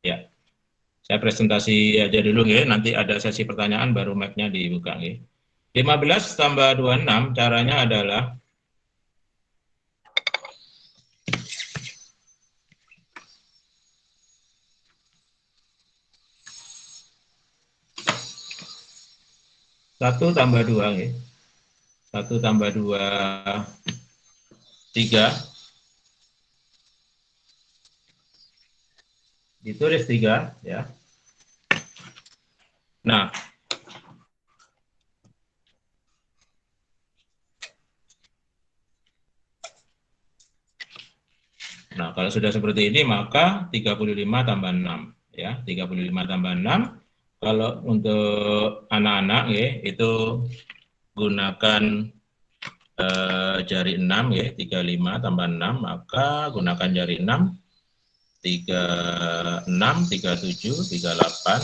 Ya, saya presentasi aja dulu ya. Nanti ada sesi pertanyaan baru mic-nya dibuka ya. 15 tambah 26 caranya adalah satu tambah 2 ya. 1 tambah 2 3, ditulis 3 ya. Nah, kalau sudah seperti ini maka 35 tambah 6 ya. 35 tambah 6 kalau untuk anak-anak ya itu gunakan jari 6 ya. 35 tambah 6 maka gunakan jari 6 36, 37, 38,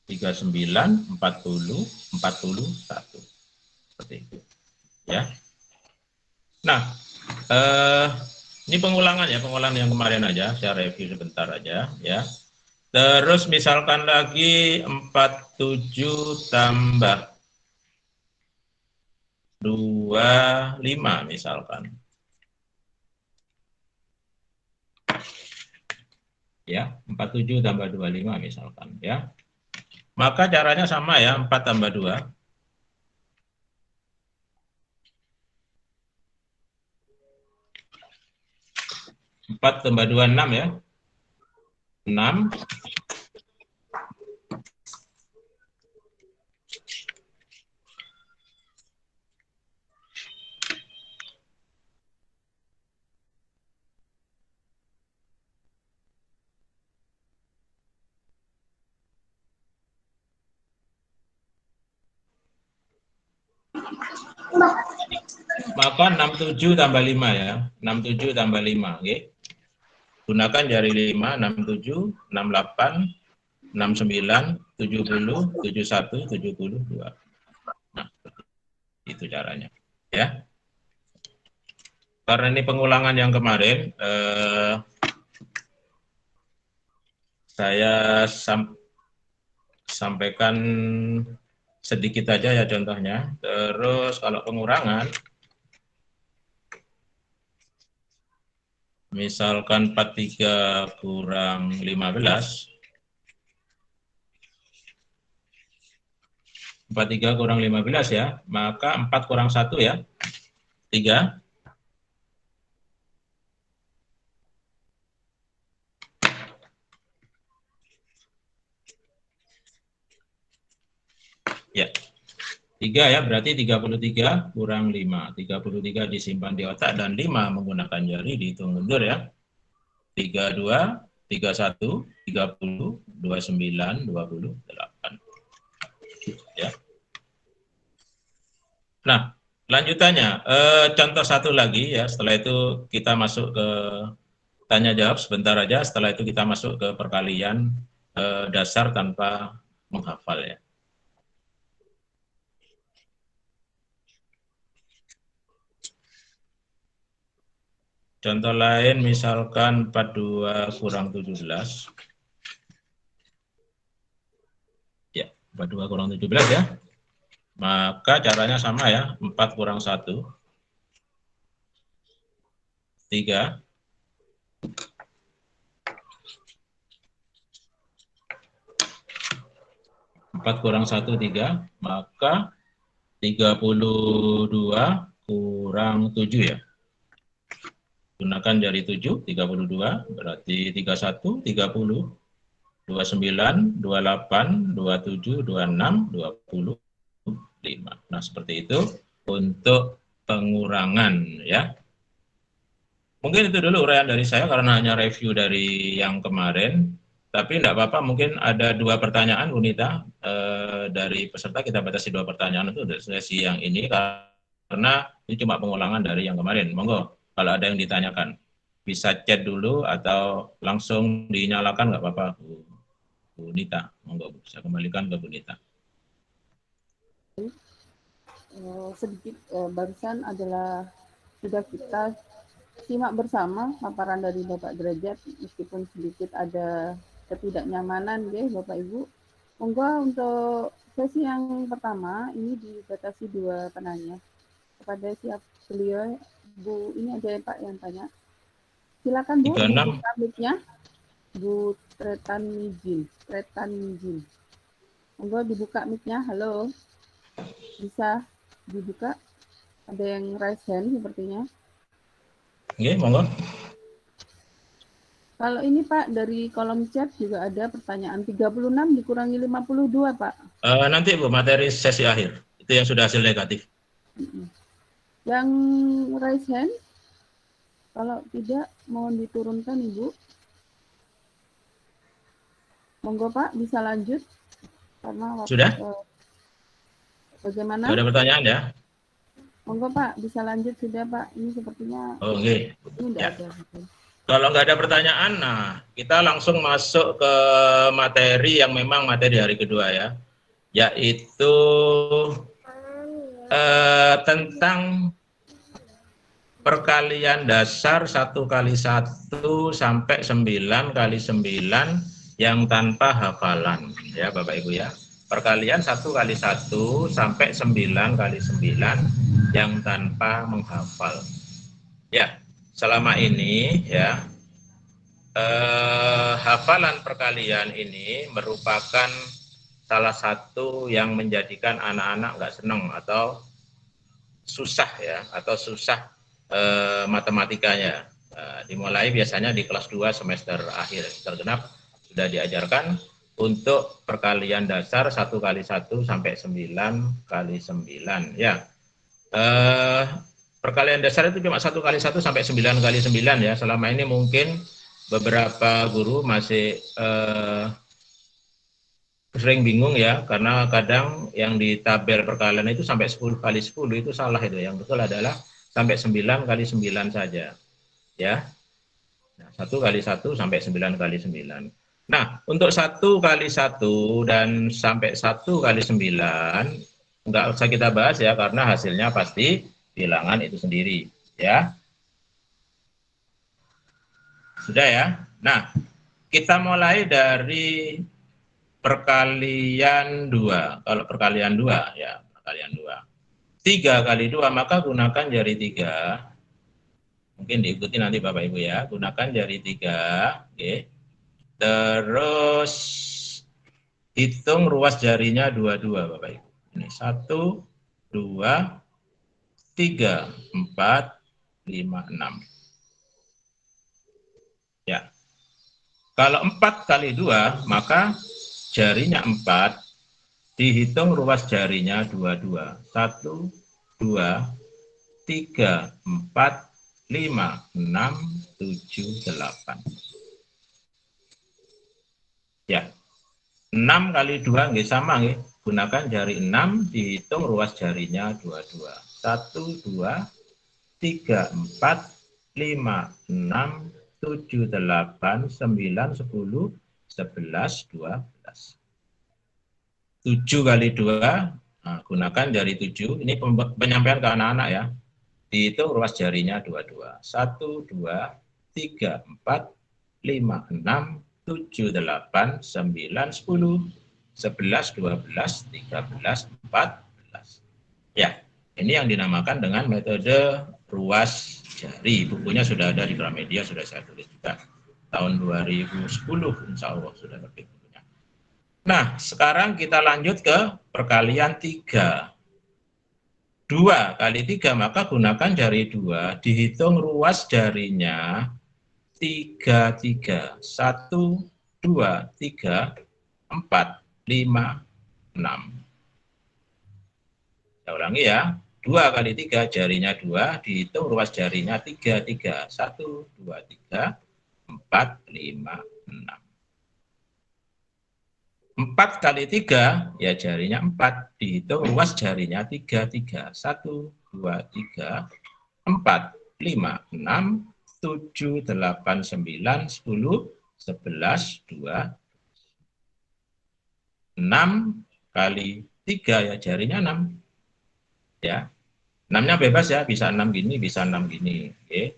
39, 40, 41. Seperti itu. Ya. Nah, ini pengulangan ya, pengulangan yang kemarin aja, saya review sebentar aja ya. Terus misalkan lagi 47 tambah 25 misalkan. Ya, 47 tambah 25 misalkan ya. Maka caranya sama ya, 4 tambah 2. 4 tambah 2, 6 ya. 6. Maka 67 tambah 5 ya. 67 tambah 5, oke. Gunakan jari 5, 67, 68, 69, 70, 71, 72. Nah, itu caranya. Ya. Karena ini pengulangan yang kemarin, saya sampaikan sedikit aja ya contohnya. Terus kalau pengurangan, misalkan 43 kurang 15, 43 kurang 15 ya, maka 4 kurang 1 ya, 3. Ya, 3 ya, berarti 33 kurang 5. 33 disimpan di otak dan 5 menggunakan jari dihitung mundur ya. 32, 31, 30, 29, 28. Ya. Nah, lanjutannya, contoh satu lagi ya, setelah itu kita masuk ke tanya jawab sebentar aja, setelah itu kita masuk ke perkalian dasar tanpa menghafal ya. Contoh lain misalkan 42 kurang 17. Ya, 42 kurang 17 ya. Maka caranya sama ya, 4 kurang 1. 3. 4 kurang 1, 3. Maka 32 kurang 7 ya. Gunakan jari 7, 32, berarti 31, 30, 29, 28, 27, 26, 25. Nah, seperti itu untuk pengurangan ya. Mungkin itu dulu uraian dari saya karena hanya review dari yang kemarin. Tapi tidak apa-apa, mungkin ada 2 pertanyaan, Unita, dari peserta kita batasi 2 pertanyaan untuk sesi yang ini karena ini cuma pengulangan dari yang kemarin. Monggo, kalau ada yang ditanyakan bisa chat dulu atau langsung dinyalakan nggak apa-apa, Bu Nita. Monggo, bisa kembalikan ke Bu Nita. Sedikit barusan adalah sudah kita simak bersama paparan dari Bapak Derajat, meskipun sedikit ada ketidaknyamanan ya Bapak Ibu. Monggo untuk sesi yang pertama ini dibatasi 2 penanya. Kepada siap beliau, Bu, ini ada Pak yang tanya. Silakan Bu, 36. dibuka mic-nya. Bu Tretan Mijin. Monggo dibuka mic-nya. Halo. Bisa dibuka? Ada yang raise hand sepertinya. Oke, monggo. Kalau ini Pak, dari kolom chat juga ada pertanyaan 36 dikurangi 52 Pak. Nanti Bu, materi sesi akhir. Itu yang sudah hasil negatif. Yang raise hand, kalau tidak mohon diturunkan Ibu. Monggo Pak, bisa lanjut. Karena waktu, Sudah? Bagaimana? Tidak ada pertanyaan ya? Monggo Pak, bisa lanjut sudah Pak. Ini sepertinya Oke. ini tidak Ya. ada. Kalau nggak ada pertanyaan, nah kita langsung masuk ke materi yang memang materi hari kedua ya, yaitu tentang perkalian dasar 1 kali 1 sampai 9 kali 9 yang tanpa hafalan ya Bapak Ibu ya. Perkalian 1 kali 1 sampai 9 kali 9 yang tanpa menghafal. Ya, selama ini ya hafalan perkalian ini merupakan salah satu yang menjadikan anak-anak nggak senang atau susah ya, atau susah matematikanya. Dimulai biasanya di kelas 2 semester akhir tergenap sudah diajarkan untuk perkalian dasar 1 kali 1 sampai 9 kali 9 ya. Perkalian dasar itu cuma 1 kali 1 sampai 9 kali 9 ya. Selama ini mungkin beberapa guru masih sering bingung ya, karena kadang yang di tabel perkalian itu sampai 10 kali 10 itu salah itu. Yang betul adalah sampai 9 kali 9 saja. Ya. Nah, 1 kali 1 sampai 9 kali 9. Nah, untuk 1 kali 1 dan sampai 1 kali 9 enggak usah kita bahas ya, karena hasilnya pasti bilangan itu sendiri, ya. Sudah ya. Nah, kita mulai dari perkalian 2. Kalau perkalian 2 ya, perkalian 2. 3 kali 2 maka gunakan jari 3. Mungkin diikuti nanti Bapak Ibu ya. Gunakan jari 3, oke. Terus hitung ruas jarinya 22 Bapak Ibu. Ini 1 2 3 4 5 6. Ya. Kalau 4 kali 2 maka jarinya 4, dihitung ruas jarinya 22. 1 2 3 4 5 6 7 8. Ya. 6 kali 2 nggih sama nggih. Gunakan jari 6, dihitung ruas jarinya 22. 1 2 3 4 5 6 7 8 9 10 11 12. 7 kali 2, nah, gunakan jari 7. Ini penyampaian ke anak-anak ya. Dihitung ruas jarinya 22. 1 2 3 4 5 6 7 8 9 10 11 12 13 14. Ya, ini yang dinamakan dengan metode ruas jari. Bukunya sudah ada di Gramedia, sudah saya tulis juga. Tahun 2010 insya Allah sudah terbit bukunya. Nah, sekarang kita lanjut ke perkalian 3. 2 kali 3 maka gunakan jari 2, dihitung ruas jarinya 3 3. 1 2 3 4 5 6. Saya ulangi ya. 2 kali 3 jarinya 2, dihitung ruas jarinya 3 3. 1 2 3 4 5 6. 4 kali 3 ya jarinya 4, dihitung ruas jarinya 3 3. 1 2 3 4 5 6 7 8 9 10 11 2. 6 kali 3 ya jarinya 6. Ya. 6-nya bebas ya, bisa 6 gini, bisa 6 gini. Oke.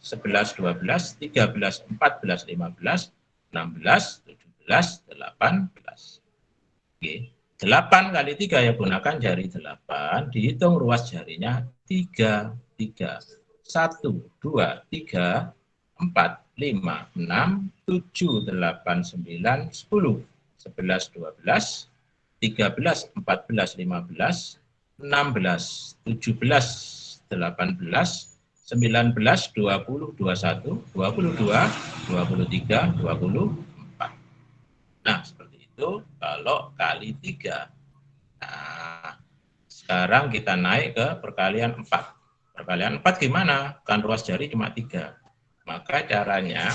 11, 12, 13, 14, 15, 16, 17, 18. Oke. 8 kali 3 ya gunakan jari 8, dihitung ruas jarinya 3, 1, 2, 3, 4, 5, 6, 7, 8, 9, 10, 11, 12, 13, 14, 15, 16, 17, 18, 19, 20, 21, 22, 23, 24. Nah, seperti itu kalau kali 3. Nah, sekarang kita naik ke perkalian 4. Perkalian 4 gimana? Kan ruas jari cuma 3. Maka caranya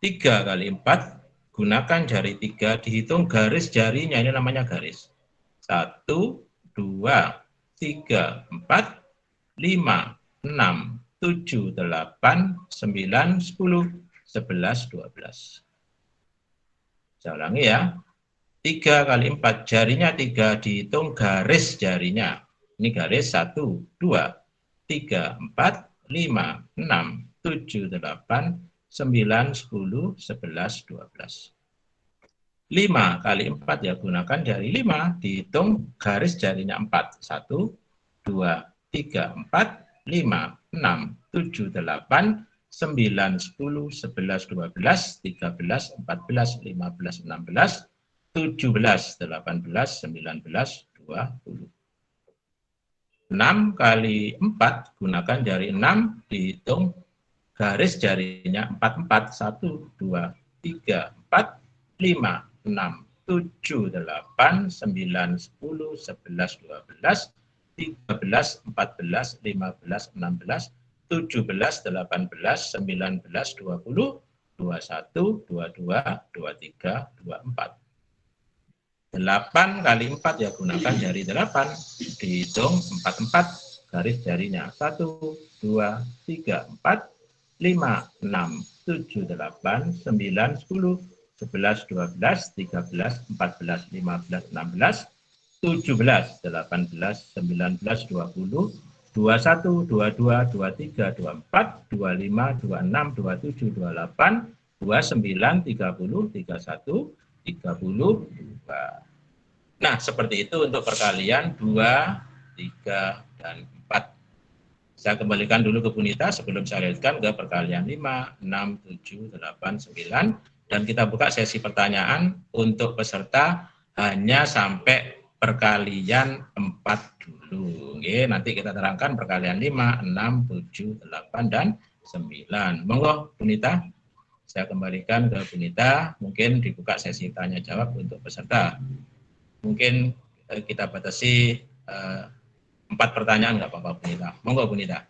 3 kali 4, gunakan jari 3, dihitung garis jarinya, ini namanya garis. 1, 2, 3, 4, 5, 6, 7, 8, 9, 10, 11, 12. Saya ulangi ya. 3 kali 4, jarinya 3, dihitung garis jarinya. Ini garis 1, 2, 3, 4, 5, 6, 7, 8, 9, 10, 11, 12. 5 kali 4 ya gunakan jari 5, dihitung garis jarinya 4. 1, 2, 3, 4, 5, 6, 7, 8, 9, 10, 11, 12, 13, 14, 15, 16, 17, 18, 19, 20. 6 kali 4, gunakan jari 6, dihitung garis jarinya 4, 1, 2, 3, 4, 5, 6, 7, 8, 9, 10, 11, 12, 13, 14, 15, 16, 17, 18, 19, 20, 21, 22, 23, 24. 8 kali 4 ya gunakan jari 8, dihitung 4, garis jarinya 1, 2, 3, 4, 5, 6, 7, 8, 9, 10, 11, 12, 13, 14, 15, 16, 17, 18, 19, 20, 21, 22, 23, 24, 25, 26, 27, 28, 29, 30, 31, 32. Nah, seperti itu untuk perkalian 2, 3, dan 4. Saya kembalikan dulu ke Bu Nita sebelum saya lanjutkan ke perkalian 5, 6, 7, 8, 9. Dan kita buka sesi pertanyaan untuk peserta hanya sampai perkalian 4 dulu. Oke, nanti kita terangkan perkalian 5, 6, 7, 8, dan 9. Monggo Bu Nita, saya kembalikan ke Bu Nita. Mungkin dibuka sesi tanya jawab untuk peserta. Mungkin kita batasi 4 pertanyaan, nggak apa-apa Bu Nita. Monggo Bu Nita.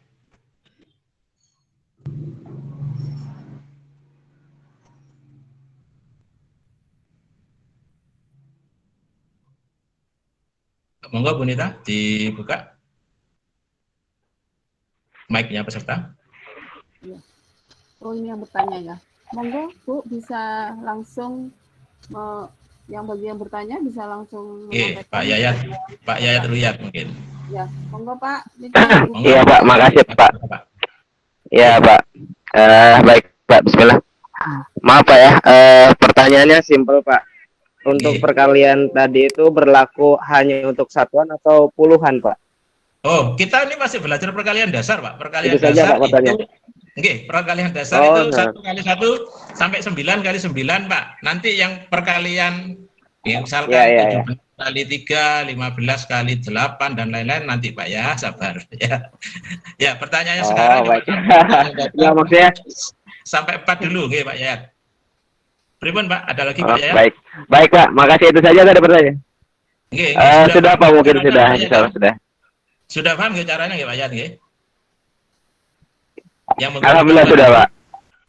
Monggo Bu Nita, dibuka mic-nya peserta. Ya. Oh, ini yang bertanya ya. Monggo Bu, bisa langsung yang bagi yang bertanya bisa langsung. Oke, Pak Yayat Ruyat mungkin. Ya, monggo Pak. Iya Pak, makasih Pak. Iya Pak. Baik Pak, bismillah. Maaf Pak ya, pertanyaannya simpel Pak. Untuk perkalian tadi itu berlaku hanya untuk satuan atau puluhan Pak? Oh, kita ini masih belajar perkalian dasar Pak. Perkalian itu dasar saja, Pak, itu, perkalian dasar itu 1 kali 1 sampai 9 kali 9 Pak. Nanti yang perkalian misalkan 17 kali 3, 15 kali 8 dan lain-lain nanti Pak ya, sabar ya. Ya, pertanyaannya sekarang ya maksudnya sampai 4 dulu nggih Pak Yayat. Pripun Pak? Ada lagi Pak Yayat? Baik Pak, makasih, itu saja tadi pertanyaan. Sudah Pak, mungkin sudah, insyaallah sudah. Sudah paham nggih caranya nggih Pak Yayat nggih? Alhamdulillah sudah Pak.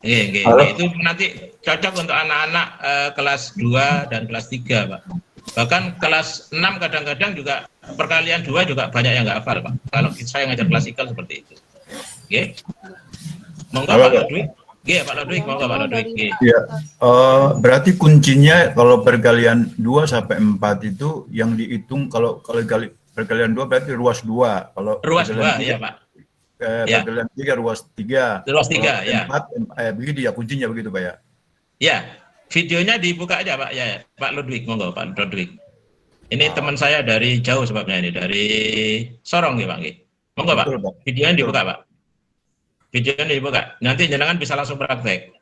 Nggih. Itu nanti cocok untuk anak-anak kelas 2 dan kelas 3 Pak. Bahkan kelas 6 kadang-kadang juga perkalian 2 juga banyak yang nggak hafal Pak. Kalau saya ngajar klasikal seperti itu. Oke. Monggo Pak Dwi. Oke, Pak Ludwig, monggo Pak Ludwig. Ya, berarti kuncinya kalau perkalian 2 sampai 4 itu yang dihitung kalau perkalian 2 berarti ruas 2. Kalau ruas 2 ya, Pak. Perkalian 3 ruas 3. Ruas 3 ya. 4 begitu ya kuncinya begitu Pak ya. Ya, videonya dibuka aja Pak ya, Pak Ludwig, monggo Pak Ludwig. Ini teman saya dari jauh sebabnya ini, dari Sorong ya Pak. Monggo Pak, videonya dibuka Pak. Videonya dibuka, nanti jenengan bisa langsung praktek.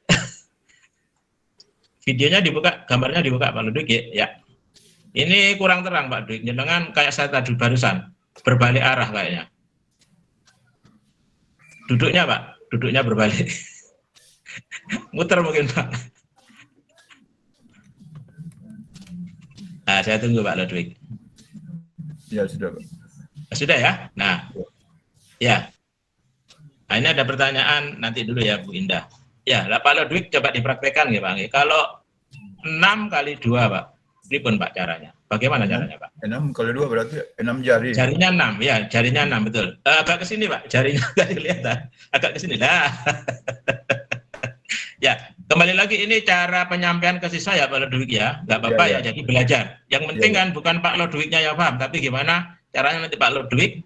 Videonya dibuka, gambarnya dibuka Pak Ludwig ya. Ini kurang terang Pak Ludwig, jenengan kayak saya tadi barusan, berbalik arah kayaknya. Duduknya Pak, duduknya berbalik. Muter mungkin Pak. Nah, saya tunggu Pak Ludwig. Ya, sudah Pak. Sudah ya? Nah, ya. Nah, ini ada pertanyaan nanti dulu ya Bu Indah. Ya, Pak Ludwig coba dipraktekkan ya Pak. Kalau 6 kali 2 Pak, berapa Pak caranya? Bagaimana caranya Pak? 6 kali 2 berarti 6 jari. Jarinya 6, ya jarinya 6 betul. Agak ke sini Pak, jarinya nggak kelihatan. Agak ke sini lah. Ya, kembali lagi ini cara penyampaian ke siswa ya Pak Ludwig ya. Nggak apa-apa ya, jadi belajar. Yang penting kan bukan Pak Ludwignya yang paham, tapi gimana caranya nanti Pak Ludwig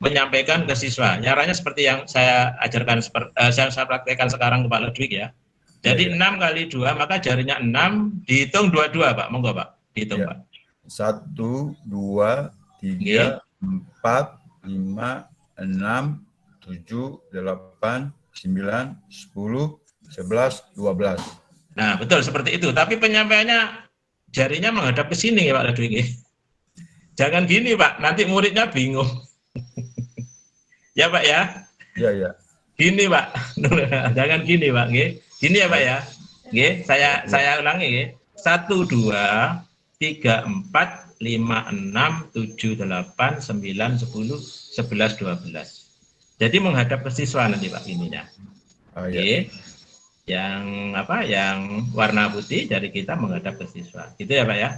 menyampaikan ke siswa. Caranya seperti yang saya ajarkan, saya praktekkan sekarang ke Pak Ludwig ya. Jadi 6 kali 2, maka jarinya 6, dihitung 22 Pak. Monggo Pak, dihitung Pak. 1, 2, 3, 4, 5, 6, 7, 8, 9, 10, 11, 12. Nah, betul seperti itu. Tapi penyampaiannya jarinya menghadap ke sini ya Pak Ludwig. Jangan gini Pak, nanti muridnya bingung. Ya Pak ya? Ya, ya. Gini Pak. Jangan gini Pak, gini ya Pak ya. Saya ulangi 1, 2, 3, 4, 5, 6, 7, 8, 9, 10, 11, 12. Jadi menghadap ke siswa nanti Pak ininya. Oke. Yang warna putih dari kita menghadap ke siswa. Gitu ya Pak ya.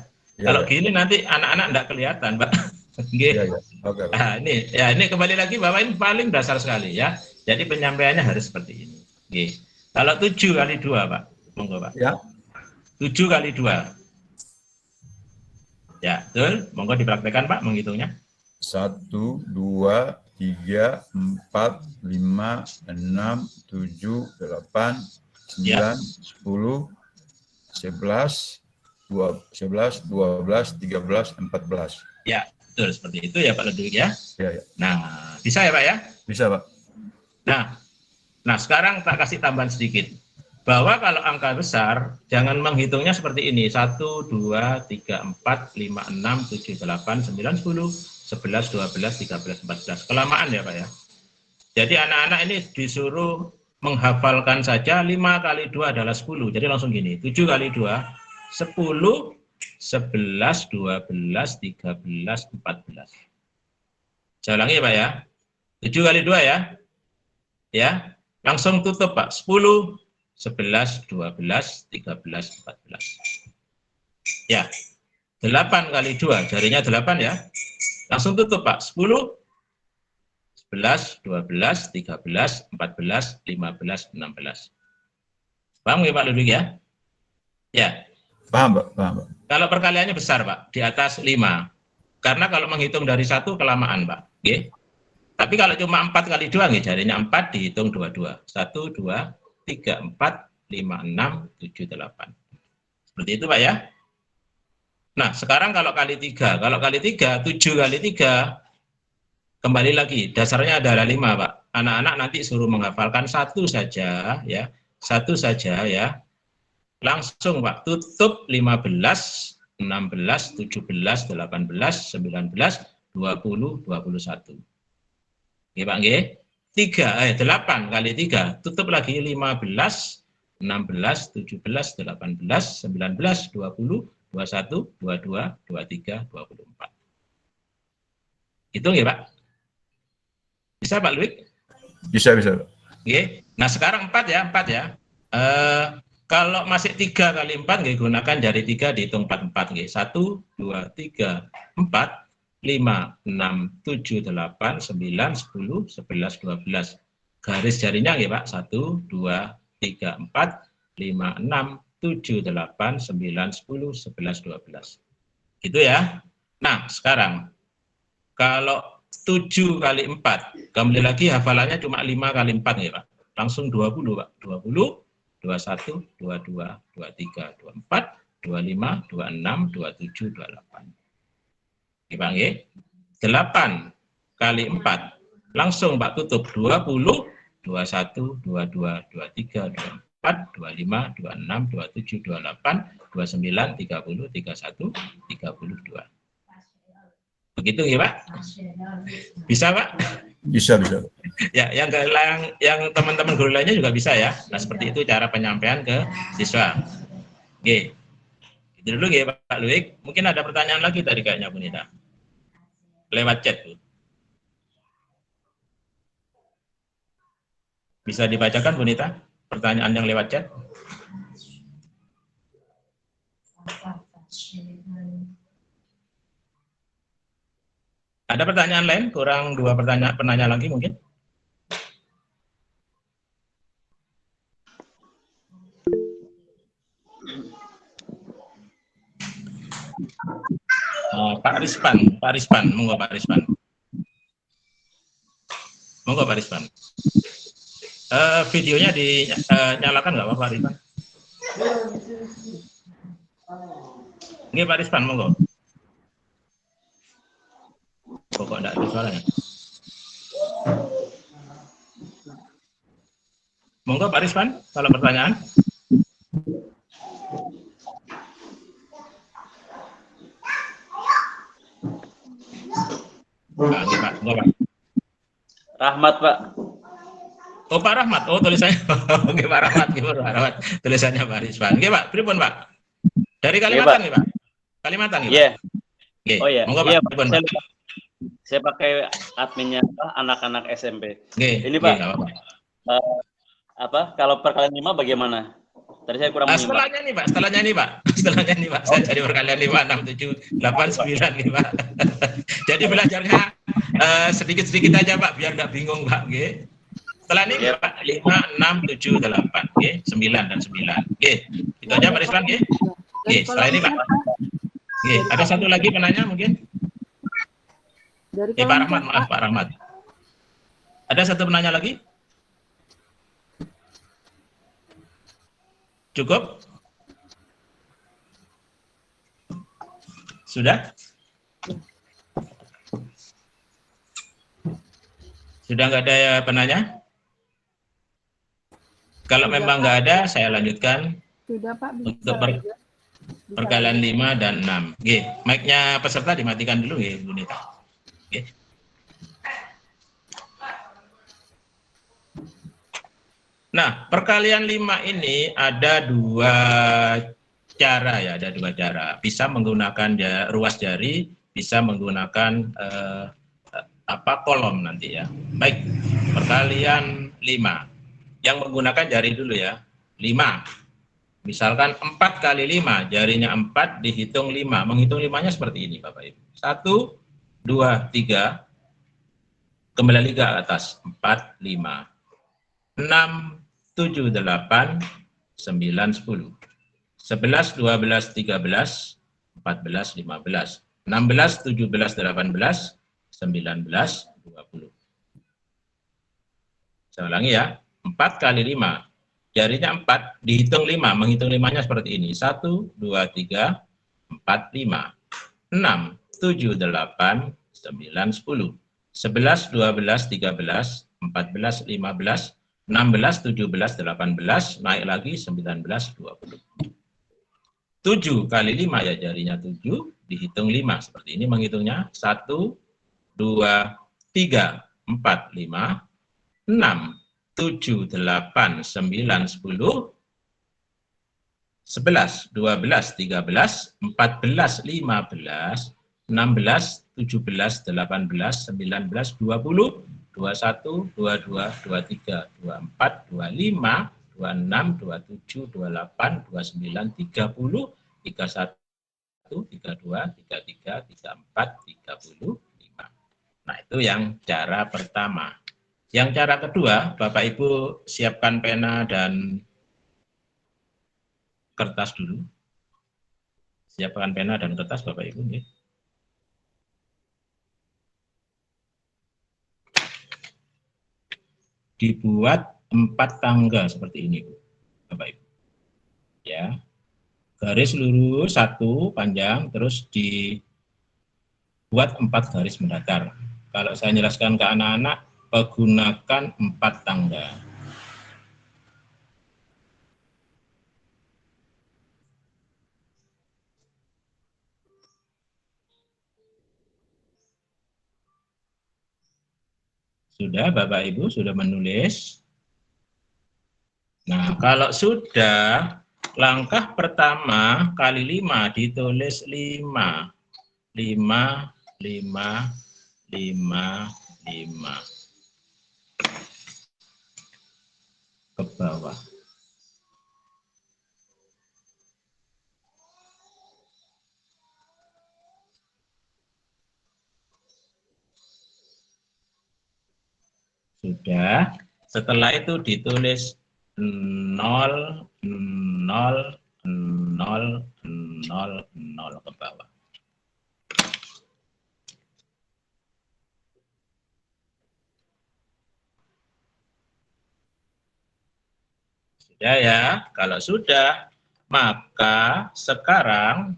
Kalau gini nanti anak-anak enggak kelihatan Pak. Oke. Nah, ini kembali lagi Bapak, ini paling dasar sekali ya. Jadi penyampaiannya harus seperti ini. Kalau 7 kali 2 Pak. Monggo Pak. Ya. 7 kali 2. Ya, betul. Monggo dipraktekkan Pak menghitungnya. 1, 2, 3, 4, 5, 6, 7, 8, 9, 10, 11, 12, 13, 14. Ya, betul seperti itu ya Pak Ludwig ya. Ya. Nah, bisa ya Pak ya? Bisa Pak. Nah sekarang tak kasih tambahan sedikit. Bahwa kalau angka besar, jangan menghitungnya seperti ini. 1, 2, 3, 4, 5, 6, 7, 8, 9, 10, 11, 12, 13, 14. Kelamaan ya Pak ya. Jadi anak-anak ini disuruh menghafalkan saja 5 kali 2 adalah 10. Jadi langsung gini, 7 kali 2, 10, 11, 12, 13, 14. Saya ulangi ya Pak ya. 7 kali 2 ya. Ya, langsung tutup Pak. 10, 11, 12, 13, 14. Ya, 8 kali 2, jarinya 8 ya. Langsung tutup Pak. 10, 11, 12, 13, 14, 15, 16. Paham ya Pak Ludwig ya? Ya. Paham Pak, paham Pak. Kalau perkaliannya besar Pak, di atas 5. Karena kalau menghitung dari 1 kelamaan Pak. Oke. Tapi kalau cuma 4 kali 2, jarinya 4 dihitung 22. 1, 2, 3, 4, 5, 6, 7, 8. Seperti itu Pak ya. Nah sekarang kalau kali 3. Kalau kali 3, 7 kali 3, kembali lagi, dasarnya adalah 5 Pak. Anak-anak nanti suruh menghafalkan 1 saja ya. 1 saja ya. Langsung Pak, tutup 15, 16, 17, 18, 19, 20, 21. Oke Pak, 8 kali 3, tutup lagi 15, 16, 17, 18, 19, 20, 21, 22, 23, 24. Hitung ya Pak? Bisa Pak Ludwig? Bisa Pak. Oke. Nah sekarang 4 ya, 4 ya. Kalau masih 3 kali 4, gunakan jari 3 dihitung 4, 1, 2, 3, 4, 5, 6, 7, 8, 9, 10, 11, 12. Garis jarinya ya Pak, 1, 2, 3, 4, 5, 6, 7, 8, 9, 10, 11, 12. Gitu ya. Nah, sekarang kalau 7 kali 4, kembali lagi hafalannya cuma 5 kali 4 ya Pak. Langsung 20 Pak. 20, 21, 22, 23, 24, 25, 26, 27, 28. Oke Pak ya. 8 kali 4, langsung Pak tutup 20, 21, 22, 23, 24, 25, 26, 27, 28, 29, 30, 31, 32. Begitu ya Pak? Bisa Pak? Bisa. Ya, yang teman-teman guru lainnya juga bisa ya. Nah, seperti itu cara penyampaian ke siswa. Oke. Itu dulu ya Pak Luik. Mungkin ada pertanyaan lagi tadi kayaknya Bu Nita. Lewat chat Bu. Bisa dibacakan Bu Nita? Pertanyaan yang lewat chat. Ada pertanyaan lain? Kurang 2 penanya lagi mungkin? Pak Rispan, monggo Pak Rispan. Monggo Pak Rispan. Videonya dinyalakan nggak Pak Rispan? Nggih Pak Rispan, monggo. Kok enggak ada suaranya? Monggo Pak Rispan, kalau pertanyaan. Pak, monggo Pak. Rahmat Pak. Oh Pak Rahmat, oh tulisannya. Oke Pak Rahmat, gimana Pak Rahmat? Tulisannya Pak Rispan. Oke Pak, pripun Pak? Dari Kalimantan nih Pak. Kalimantan nih Pak. Iya. Oke. Oh iya. Monggo Iya, Pak. Pripun, Pak? Saya pakai adminnya anak-anak SMP. Oke. Ini Pak. Apa? Kalau perkalian 5 bagaimana? Tadi saya kurang menyimak. Setelahnya nih Pak. Setelahnya nih Pak. Saya jadi perkalian 5, 6, 7, 8, 9 nih Pak. Jadi belajarnya sedikit-sedikit aja Pak, biar nggak bingung Pak. Oke. Setelah ini Yep. Pak, 5, 6, 7, 8, oke, 9 dan 9. Oke, itu aja Pak Risman, oke. Oke, setelah ini Pak. Oke, ada satu lagi penanya mungkin? Pak Rahmat, maaf Pak Rahmat. Ada satu penanya lagi? Cukup? Sudah? Sudah nggak ada penanya? Kalau memang nggak ada, saya lanjutkan. Sudah Pak. Untuk perkalian 5 dan 6. Oke, mic-nya peserta dimatikan dulu ya, Bu Nita. Oke. Nah, perkalian 5 ini ada 2 cara ya, ada 2 cara. Bisa menggunakan ruas jari, bisa menggunakan kolom nanti ya. Baik, perkalian 5. Yang menggunakan jari dulu ya, 5. Misalkan 4 kali 5, jarinya 4, dihitung 5. Menghitung 5-nya seperti ini Bapak Ibu. 1, 2, 3, kembali lagi ke atas, 4, 5, 6, 7, 8, 9, 10, 11, 12, 13, 14, 15, 16, 17, 18, 19, 20. Saya ulangi ya. 4 kali 5, jarinya 4, dihitung 5, menghitung 5-nya seperti ini, 1, 2, 3, 4, 5, 6, 7, 8, 9, 10, 11, 12, 13, 14, 15, 16, 17, 18, naik lagi 19, 20. 7 kali 5 ya jarinya 7, dihitung 5, seperti ini menghitungnya, 1, 2, 3, 4, 5, 6, 7, 8, 9, 10, 11, 12, 13, 14, 15, 16, 17, 18, 19, 20, 21, 22, 23, 24, 25, 26, 27, 28, 29, 30, 31, 32, 33, 34, 35. Nah, itu yang cara pertama. Yang cara kedua, Bapak Ibu siapkan pena dan kertas dulu. Siapkan pena dan kertas Bapak Ibu. Nih. Dibuat 4 tangga seperti ini, Bapak Ibu. Ya, garis lurus 1 panjang, terus dibuat 4 garis mendatar. Kalau saya jelaskan ke anak-anak, gunakan 4 tangga. Sudah, Bapak Ibu sudah menulis? Nah, kalau sudah, langkah pertama kali 5 ditulis 5. 5, 5, 5, 5. Ke bawah. Sudah, setelah itu ditulis 0, 0, 0, 0 ke bawah. Sudah ya, kalau sudah, maka sekarang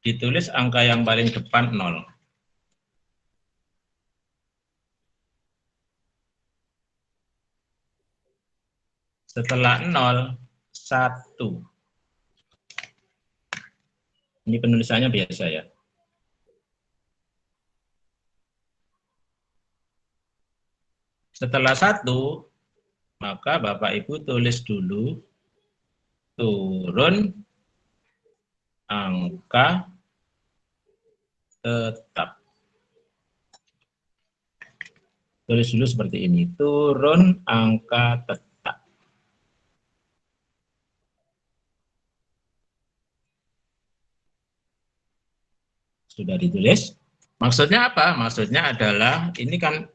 ditulis angka yang paling depan 0. Setelah 0, 1. Ini penulisannya biasa ya. Setelah 1, maka Bapak Ibu tulis dulu turun angka tetap. Tulis dulu seperti ini, turun angka tetap. Sudah ditulis? Maksudnya apa? Maksudnya adalah ini kan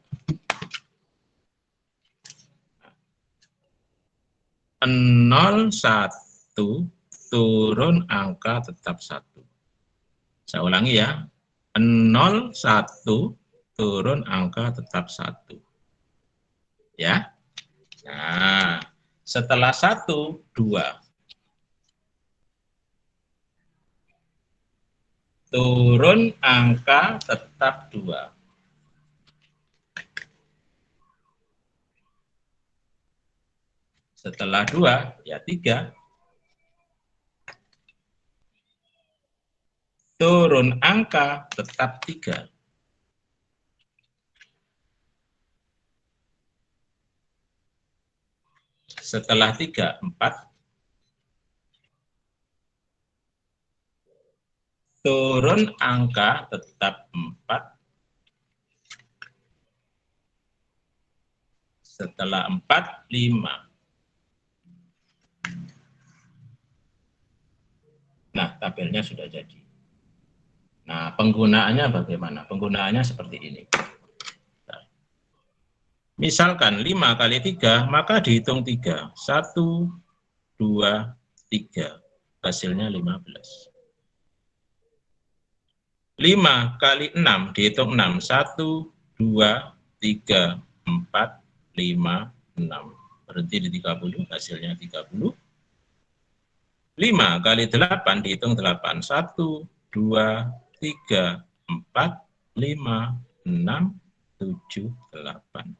0, 1, turun angka tetap 1. Saya ulangi ya, 0, 1, turun angka tetap 1. Ya. Nah, setelah 1, 2. Turun angka tetap 2. Setelah 2, ya 3. Turun angka tetap 3. Setelah 3, 4. Turun angka tetap 4. Setelah 4, 5. Nah, tabelnya sudah jadi. Nah, penggunaannya bagaimana? Penggunaannya seperti ini. Misalkan 5 kali 3, maka dihitung 3. 1, 2, 3. Hasilnya 15. 5 kali 6, dihitung 6. 1, 2, 3, 4, 5, 6. Berhenti di 30, hasilnya 30. 5 kali 8, dihitung 8. 1, 2, 3, 4, 5, 6, 7, 8.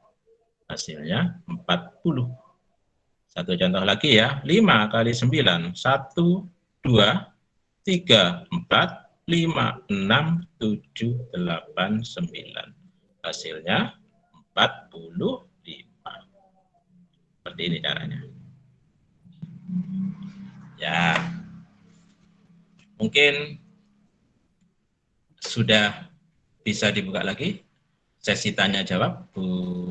Hasilnya 40. Satu contoh lagi ya, 5 kali 9. 1, 2, 3, 4, 5, 6, 7, 8, 9. Hasilnya 45. Seperti ini caranya. Ya, mungkin sudah bisa dibuka lagi sesi tanya jawab Bu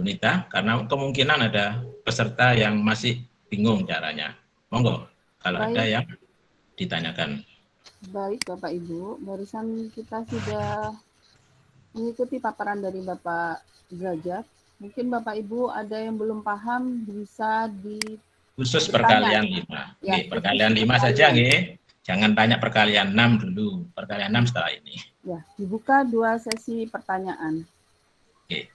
Nita, karena kemungkinan ada peserta yang masih bingung caranya. Monggo, kalau Baik. ada yang ditanyakan. Baik Bapak Ibu, barusan kita sudah mengikuti paparan dari Bapak Derajat Mungkin Bapak Ibu ada yang belum paham bisa Khusus bertanya. perkalian 5. Ya, Perkalian khusus 5 saja, perkalian. nggih. Jangan tanya perkalian 6 dulu. Perkalian 6 setelah ini. Ya, dibuka 2 sesi pertanyaan. Oke.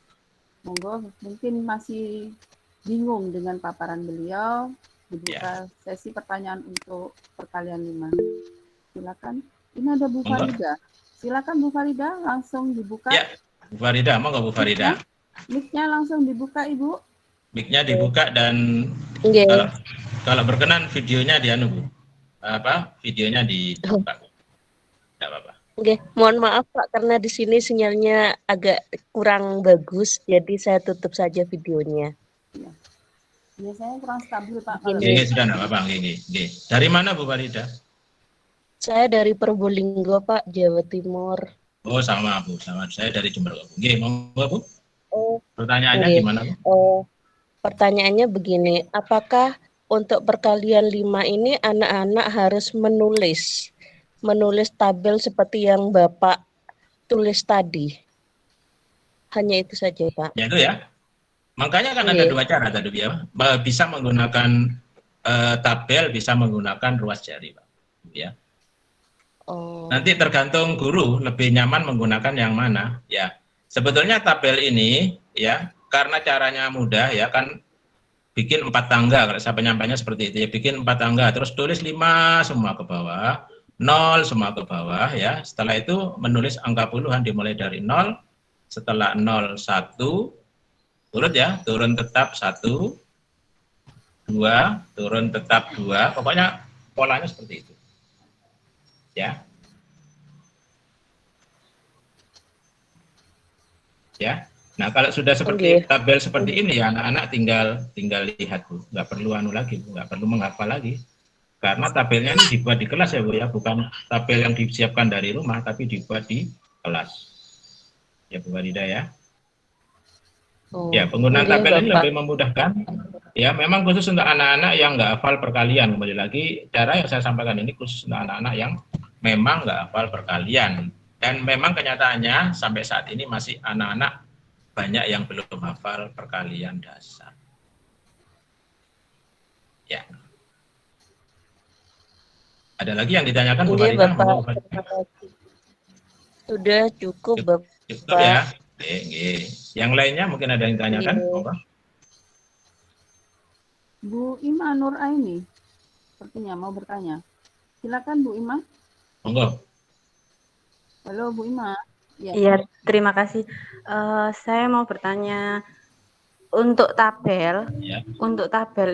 Monggo, mungkin masih bingung dengan paparan beliau, dibuka sesi pertanyaan untuk perkalian 5. Silakan. Ini ada Bu Monggo. Farida. Silakan Bu Farida, langsung dibuka. Ya, Bu Farida, monggo Bu Farida. Mic-nya langsung dibuka, Ibu. Mic-nya dibuka dan kalau berkenan videonya Bu. Videonya dibuka. Tidak apa-apa. Oke, mohon maaf Pak karena di sini sinyalnya agak kurang bagus, jadi saya tutup saja videonya. Ya. Biasanya kurang stabil Pak. Gini. Sudah enggak apa-apa, nggih. Dari mana Bu Farida? Saya dari Probolinggo Pak, Jawa Timur. Oh, sama Bu, sama. Saya dari Jember. Nggih, monggo Bu. Oh, pertanyaannya gimana Bu? Pertanyaannya begini, apakah untuk perkalian 5 ini anak-anak harus menulis tabel seperti yang Bapak tulis tadi? Hanya itu saja Pak. Ya itu ya. Makanya kan ada 2 cara tadi ya. Bisa menggunakan tabel, bisa menggunakan ruas jari Pak. Ya. Nanti tergantung guru lebih nyaman menggunakan yang mana. Ya. Sebetulnya tabel ini ya, karena caranya mudah ya kan, bikin 4 tangga, kalau saya penyampainya seperti itu ya, bikin 4 tangga, terus tulis 5 semua ke bawah, 0 semua ke bawah ya, setelah itu menulis angka puluhan dimulai dari 0, setelah 0, 1, turun ya, turun tetap 1, 2, turun tetap 2, pokoknya polanya seperti itu. Ya. Ya. Nah, kalau sudah seperti tabel seperti ini ya anak-anak tinggal lihat Bu, nggak perlu lagi, nggak perlu menghafal lagi. Karena tabelnya ini dibuat di kelas ya Bu ya, bukan tabel yang disiapkan dari rumah tapi dibuat di kelas. Ya Bu Farida ya. Ya, penggunaan tabel ini lebih memudahkan. Ya, memang khusus untuk anak-anak yang nggak hafal perkalian. Kembali lagi, cara yang saya sampaikan ini khusus untuk anak-anak yang memang nggak hafal perkalian. Dan memang kenyataannya sampai saat ini masih anak-anak banyak yang belum hafal perkalian dasar. Ya. Ada lagi yang ditanyakan Bu Farida? Sudah cukup Bapak. Cukup ya. Yang lainnya mungkin ada yang ditanyakan? Bu Ima Nur Aini, sepertinya mau bertanya. Silakan Bu Ima. Monggo. Halo Bu Ima. Iya, terima kasih. Saya mau bertanya, untuk tabel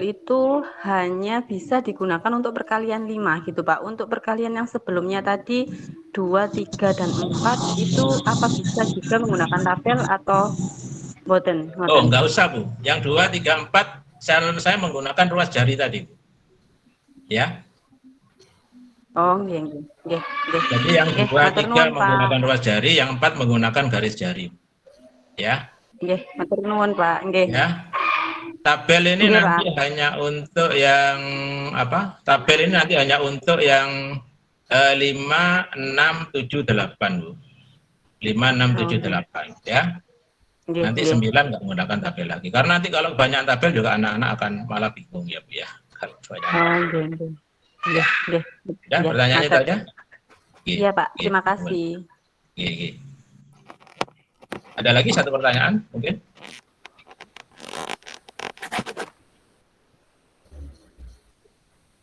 itu hanya bisa digunakan untuk perkalian 5 gitu Pak. Untuk perkalian yang sebelumnya tadi 2, 3, dan 4 itu apa bisa juga menggunakan tabel atau boten? Oh, enggak usah Bu. Yang 2, 3, 4 saya menggunakan ruas jari tadi. Ya. Oh, iya. Jadi yang 2, 3 menggunakan ruas jari, yang 4 menggunakan garis jari. Ya. Nggih, matur nuwun Pak. Nggih. Ya. Tabel ini nanti hanya untuk yang apa? Tabel ini nanti hanya untuk yang 5, 6, 7, 8 Bu. 5, 6, 7, 8 ya. Nanti 9 nggak menggunakan tabel lagi. Karena nanti kalau banyak tabel juga anak-anak akan malah bingung ya Bu ya. Kalau banyak. Ya, pertanyaannya itu aja. Iya Pak, terima kasih. Ada lagi satu pertanyaan mungkin?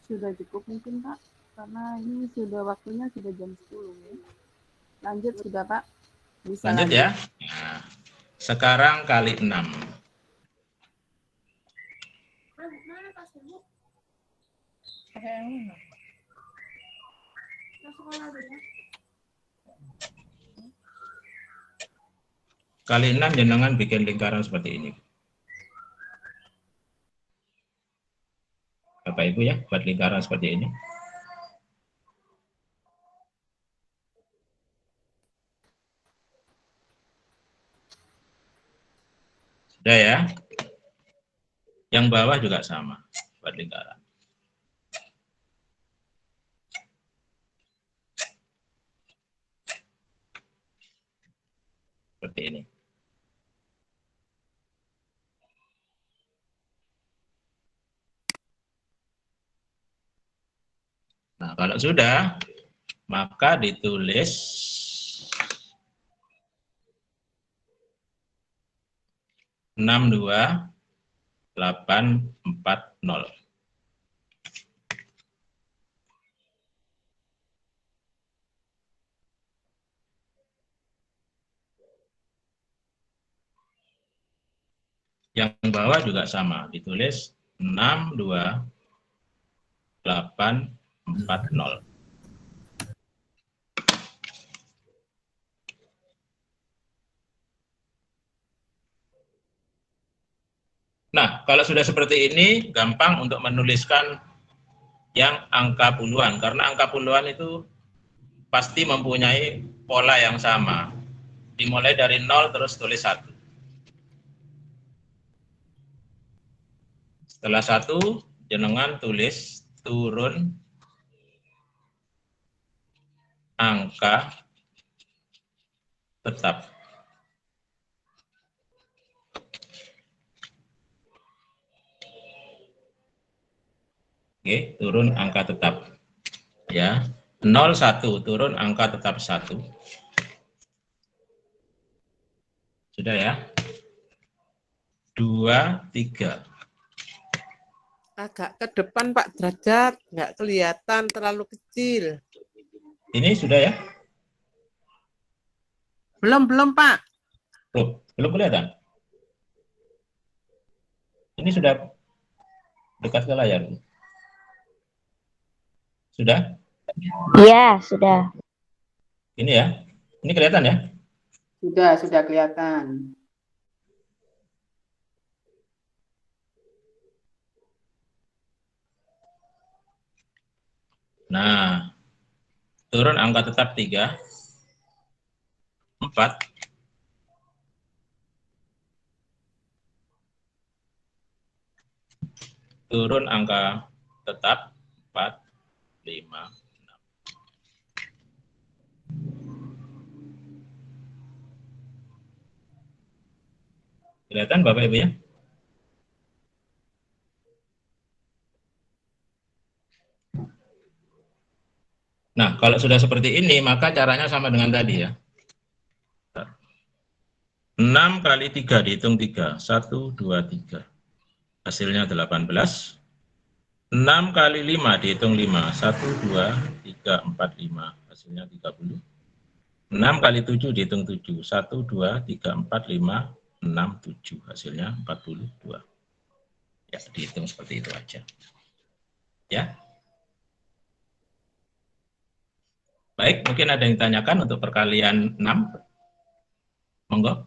Sudah cukup mungkin Pak, karena ini sudah waktunya sudah jam 10 ya. Lanjut sudah Pak. Bisa lanjut ya. Nah, sekarang kali 6. Kali 6 jenengan bikin lingkaran seperti ini. Bapak Ibu ya, buat lingkaran seperti ini. Sudah ya. Yang bawah juga sama, buat lingkaran. Seperti ini. Nah, kalau sudah, maka ditulis 62840. Yang bawah juga sama, ditulis 62840. Nah, kalau sudah seperti ini, gampang untuk menuliskan yang angka puluhan, karena angka puluhan itu pasti mempunyai pola yang sama. Dimulai dari 0 terus tulis 1. Setelah 1, jenengan tulis turun angka tetap. Oke, turun angka tetap. Ya, 01 turun angka tetap 1. Sudah ya? 2, 3. Agak ke depan Pak Derajat, nggak kelihatan, terlalu kecil. Ini sudah ya? Belum Pak. Belum kelihatan? Ini sudah dekat ke layar. Sudah? Iya, sudah. Ini ya? Ini kelihatan ya? Sudah kelihatan. Nah, turun angka tetap 3, 4, turun angka tetap 4, 5, 6. Kelihatan Bapak Ibu ya? Nah, kalau sudah seperti ini, maka caranya sama dengan tadi ya. 6 kali 3 dihitung 3. 1, 2, 3. Hasilnya 18. 6 kali 5 dihitung 5. 1, 2, 3, 4, 5. Hasilnya 30. 6 kali 7 dihitung 7. 1, 2, 3, 4, 5, 6, 7. Hasilnya 42. Ya, dihitung seperti itu aja. Ya. Baik, mungkin ada yang ditanyakan untuk perkalian 6. Monggo.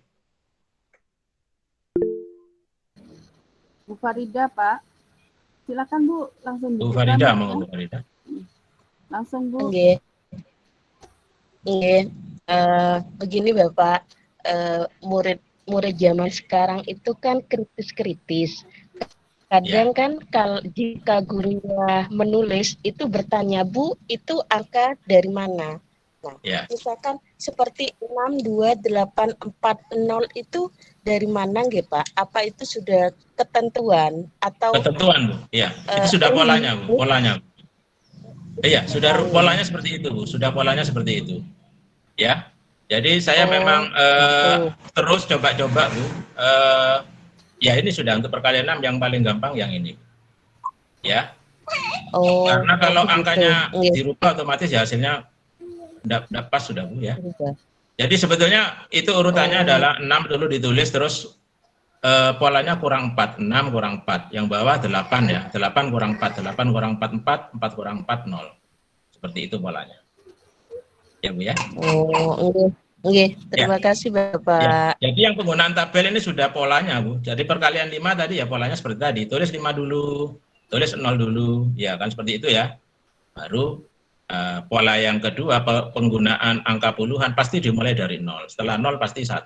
Bu Farida, Pak. Silakan Bu, langsung Bu dibuka. Farida, monggo Bu Farida. Langsung Bu. Oke. Begini Bapak, murid zaman sekarang itu kan kritis-kritis. Kadang kan kalau jika gurunya menulis itu bertanya, Bu, itu angka dari mana? Nah, misalkan seperti 62840 itu dari mana nggih, Pak? Apa itu sudah ketentuan atau ketentuan, Bu? Iya, itu sudah polanya, Bu. Polanya. Iya, sudah polanya seperti itu, Bu. Sudah polanya seperti itu. Ya. Jadi saya memang terus coba-coba, Bu. Ya ini sudah untuk perkalian 6 yang paling gampang yang ini. Ya. Karena kalau angkanya dirubah otomatis ya hasilnya tidak pas sudah Bu ya. Jadi sebetulnya itu urutannya adalah 6 dulu ditulis terus polanya kurang 4, 6 kurang 4. Yang bawah 8 ya. 8 kurang 4, 8 kurang 4, 4, 4 kurang 4, 0. Seperti itu polanya. Ya Bu ya. Oke, terima kasih Bapak. Ya. Jadi yang penggunaan tabel ini sudah polanya Bu. Jadi perkalian 5 tadi ya polanya seperti tadi. Tulis 5 dulu, tulis 0 dulu. Ya kan seperti itu ya. Baru pola yang kedua penggunaan angka puluhan pasti dimulai dari 0. Setelah 0 pasti 1.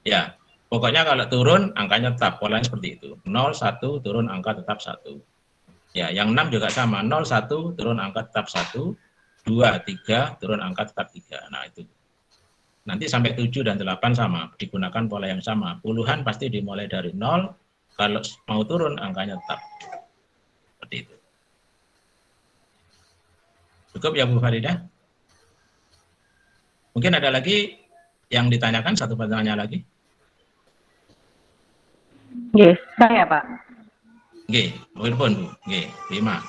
Ya. Pokoknya kalau turun angkanya tetap. Polanya seperti itu. 0, 1 turun angka tetap 1. Ya, yang 6 juga sama. 0, 1 turun angka tetap 1. 2, 3 turun angka tetap 3. Nah itu. Nanti sampai 7 dan 8 sama, digunakan pola yang sama. Puluhan pasti dimulai dari 0, kalau mau turun angkanya tetap. Seperti itu. Cukup ya Bu Farida? Mungkin ada lagi yang ditanyakan, satu pertanyaan lagi. Yes, saya Pak. Oke, telepon Bu. Oke, 5.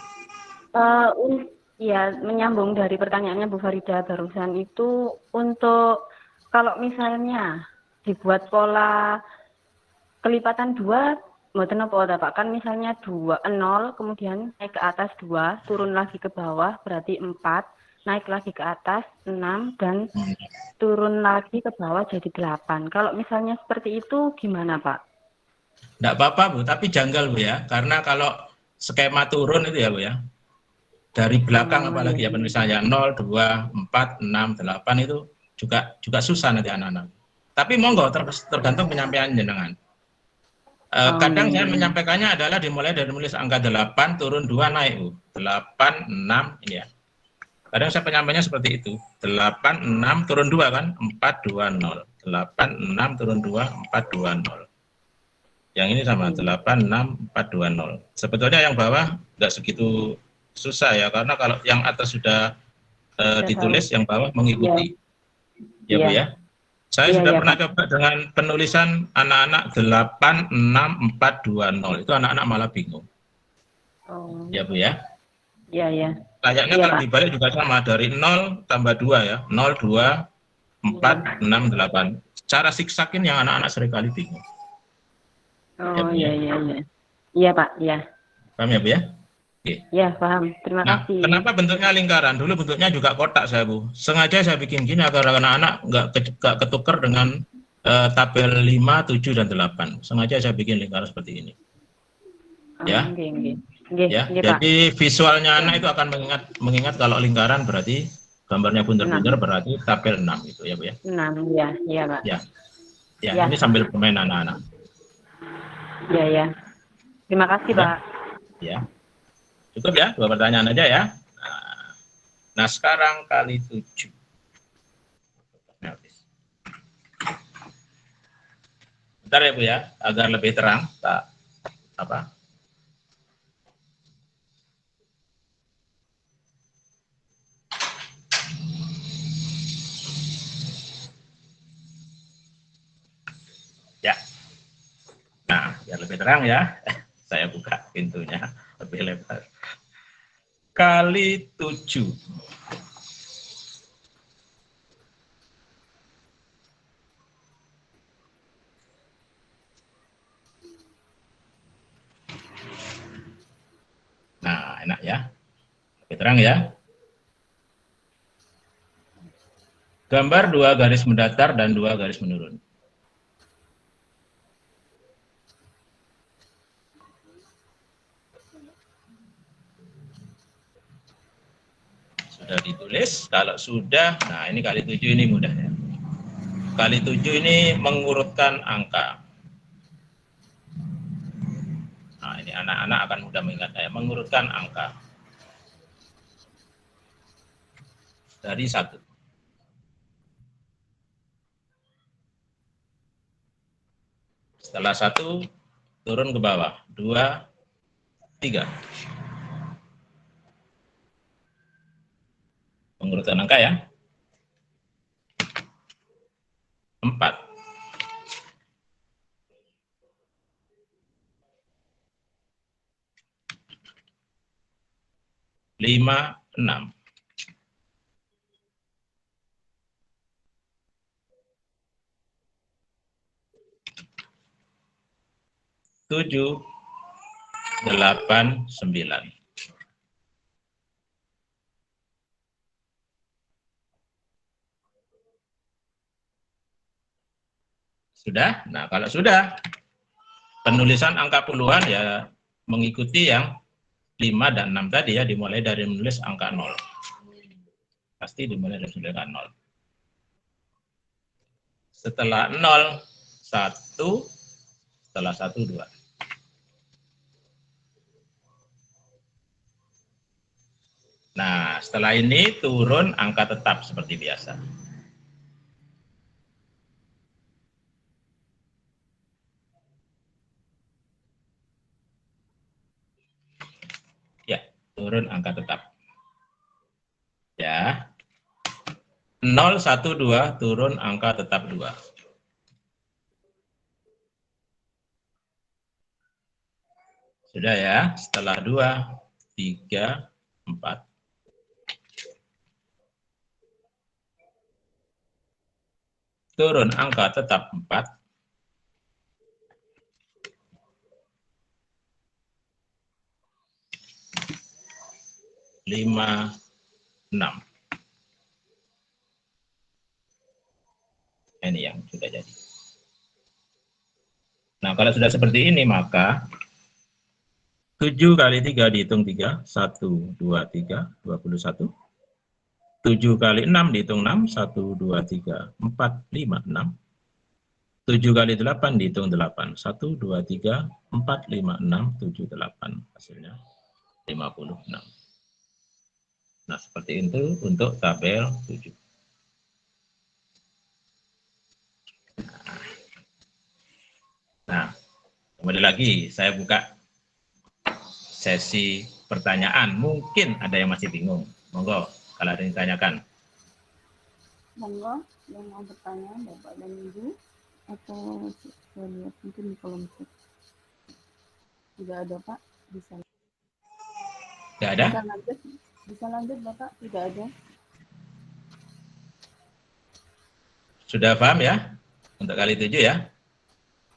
Ya, menyambung dari pertanyaannya Bu Farida barusan itu, untuk kalau misalnya dibuat pola kelipatan 2, mboten apa Pak, kan misalnya 2, 0, kemudian naik ke atas 2, turun lagi ke bawah, berarti 4, naik lagi ke atas 6, dan turun lagi ke bawah jadi 8. Kalau misalnya seperti itu gimana Pak? Enggak apa-apa Bu, tapi janggal Bu ya, karena kalau skema turun itu ya Bu ya, dari belakang apalagi ya penulisannya 0, 2, 4, 6, 8 itu juga susah nanti anak-anak. Tapi monggo tergantung penyampaian jenengan. Kadang saya menyampaikannya adalah dimulai dari menulis angka 8, turun 2, naik Bu. 8, 6, ini ya. Kadang saya penyampaiannya seperti itu. 8, 6, turun 2 kan, 4, 2, 0. 8, 6, turun 2, 4, 2, 0. Yang ini sama, 8, 6, 4, 2, 0. Sebetulnya yang bawah nggak segitu susah ya, karena kalau yang atas sudah ditulis, yang bawah mengikuti. Ya Bu ya. Saya sudah pernah coba dengan penulisan anak-anak 8, 6, 4, 2, 0. Itu anak-anak malah bingung. Ya Bu ya. Iya. Kayaknya kalau dibalik juga sama, dari 0 tambah 2 ya. 0, 2, 4, 6, 8. Cara siksakin yang anak-anak seringkali bingung. Iya. Iya Pak, iya. Paham ya Bu ya? Oke. Ya, paham. Terima kasih. Kenapa bentuknya lingkaran? Dulu bentuknya juga kotak saya Bu. Sengaja saya bikin gini agar anak-anak nggak ketukar dengan tabel 5, 7, dan 8. Sengaja saya bikin lingkaran seperti ini. Ya. Ya. Jadi visualnya anak itu akan mengingat kalau lingkaran berarti gambarnya bunder-bunder berarti tabel 6 itu ya Bu ya. 6, ya Pak. Ya. Ini sambil bermain anak-anak. Ya. Terima kasih Pak. Ya. Cukup ya, 2 pertanyaan aja ya. Nah sekarang kali 7. Bentar ya Bu ya, agar lebih terang. Ya. Nah, biar lebih terang ya. Saya buka pintunya lebih lebar. Kali 7. Nah, enak ya. Lebih terang ya. Gambar 2 garis mendatar dan 2 garis menurun. Sudah ditulis, kalau sudah, nah ini kali 7 ini mudah ya. Kali 7 ini mengurutkan angka. Nah ini anak-anak akan mudah mengingat ya, mengurutkan angka. Dari 1. Setelah 1, turun ke bawah. 2, 3. Pengurutan angka ya. 4. 5, 6. 7, 8, 9. Sudah? Nah, kalau sudah, penulisan angka puluhan ya mengikuti yang 5 dan 6 tadi ya, dimulai dari menulis angka 0. Pasti dimulai dari angka 0. Setelah 0, 1, setelah 1, 2. Nah, setelah ini turun angka tetap seperti biasa. Ya, turun angka tetap. 0, 1, 2, turun angka tetap 2. Sudah ya, setelah 2, 3, 4. Turun angka tetap 4. 5, 6. Ini yang sudah jadi. Nah, kalau sudah seperti ini, maka 7 kali 3 dihitung 3, 1, 2, 3, 21. 7 kali 6 dihitung 6, 1, 2, 3, 4, 5, 6. 7 kali 8 dihitung 8, 1, 2, 3, 4, 5, 6, 7, 8. Hasilnya 56. Nah, seperti itu untuk tabel 7. Nah, kembali lagi saya buka sesi pertanyaan. Mungkin ada yang masih bingung. Monggo, kalau ada yang ditanyakan. Monggo, yang mau bertanya, Bapak dan Ibu, atau saya lihat mungkin di kolom chat. Tidak ada, Pak? Bisa. Tidak ada? Bisa lanjut, Bapak? Tidak ada. Sudah paham ya? Untuk kali 7 ya?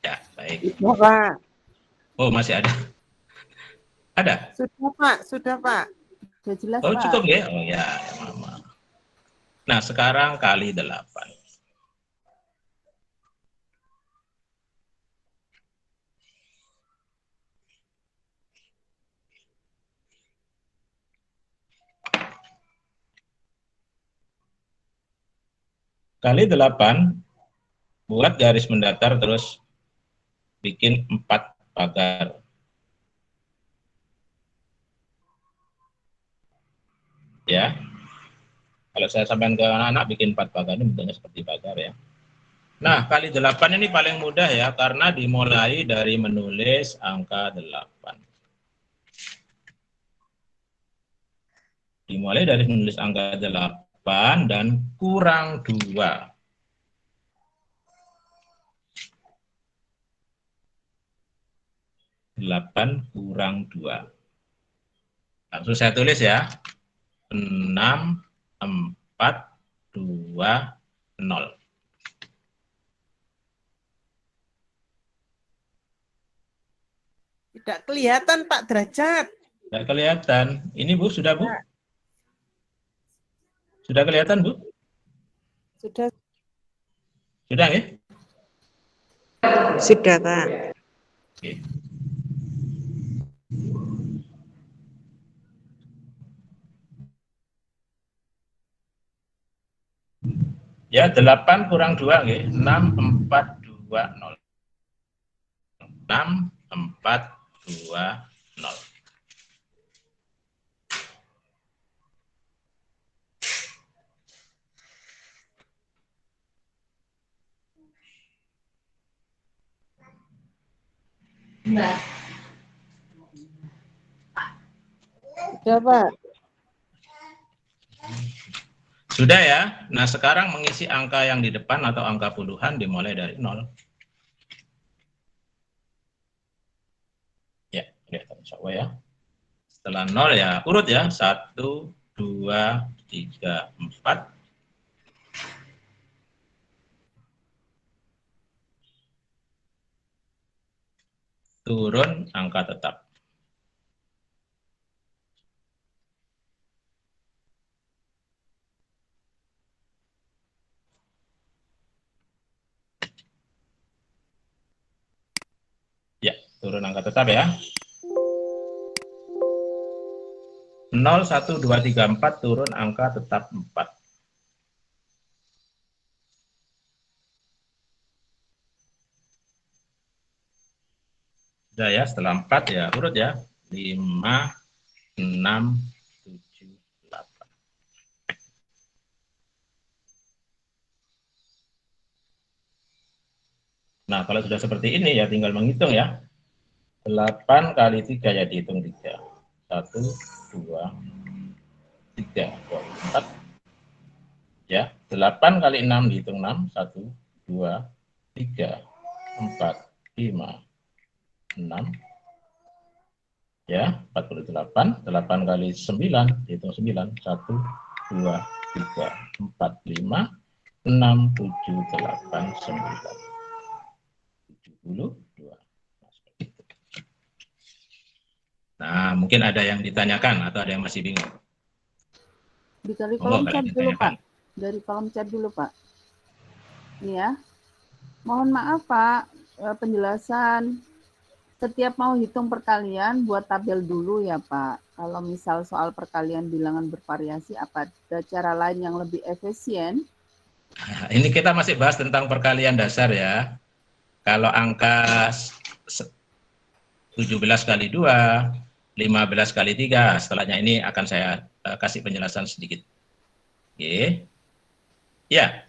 Ya, baik. Sudah, Pak. Oh, masih ada? Ada? Sudah, Pak. Sudah, Pak. Sudah jelas, Oh, Pak. cukup ya? Oh ya, maaf. Nah, sekarang kali 8. Kali 8, buat garis mendatar terus bikin 4 pagar. Ya. Kalau saya sampaikan ke anak-anak bikin 4 pagar ini bentuknya seperti pagar ya. Nah, kali 8 ini paling mudah ya karena dimulai dari menulis angka 8. Dimulai dari menulis angka 8 dan kurang 2. 8 kurang 2. Langsung saya tulis ya. 6, 4, 2, 0. Tidak kelihatan, Pak Derajat. Tidak kelihatan. Ini Bu, sudah Bu? Sudah kelihatan Bu? Sudah. Sudah ya? Sudah, Pak. Oke. Ya, 8 kurang 2 nggih, 6, 4, 2, 0. 6, 4, 2, 0. Sudah, Pak. Sudah ya. Nah, sekarang mengisi angka yang di depan atau angka puluhan dimulai dari 0. Ya, kelihatan insya Allah ya. Setelah 0 ya, urut ya. 1, 2, 3, 4. Turun angka tetap. Ya, turun angka tetap ya. 0, 1, 2, 3, 4 turun angka tetap 4. Sudah ya, setelah 4 ya, urut ya. 5, 6, 7, 8. Nah, kalau sudah seperti ini ya tinggal menghitung ya. 8 kali 3 ya dihitung 3. 1, 2, 3, 4. Ya, 8 kali 6 dihitung 6, 1, 2, 3, 4, 5, 6. Ya, 48. 8 kali 9 dihitung 9, 1, 2, 3, 4, 5, 6, 7, 8, 9. 72. Nah, mungkin ada yang ditanyakan atau ada yang masih bingung. Dari kolom chat dulu, Pak. Dari kolom chat dulu, Pak. Ini ya. Mohon maaf, Pak, penjelasan setiap mau hitung perkalian buat tabel dulu ya, Pak. Kalau misal soal perkalian bilangan bervariasi, apa ada cara lain yang lebih efisien? Nah, ini kita masih bahas tentang perkalian dasar ya. Kalau angka 17 kali 2, 15 kali 3, setelahnya ini akan saya kasih penjelasan sedikit. Oke. Ya,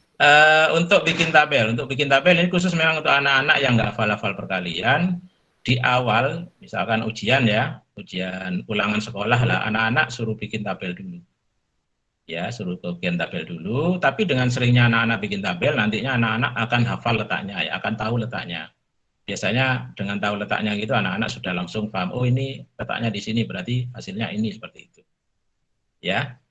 untuk bikin tabel ini khusus memang untuk anak-anak yang nggak hafal-hafal perkalian. Di awal, misalkan ujian ya, ujian ulangan sekolah lah, anak-anak suruh bikin tabel dulu. Ya, suruh bikin tabel dulu, tapi dengan seringnya anak-anak bikin tabel, nantinya anak-anak akan hafal letaknya, ya, akan tahu letaknya. Biasanya dengan tahu letaknya gitu, anak-anak sudah langsung paham, oh ini letaknya di sini, berarti hasilnya ini, seperti itu. Ya,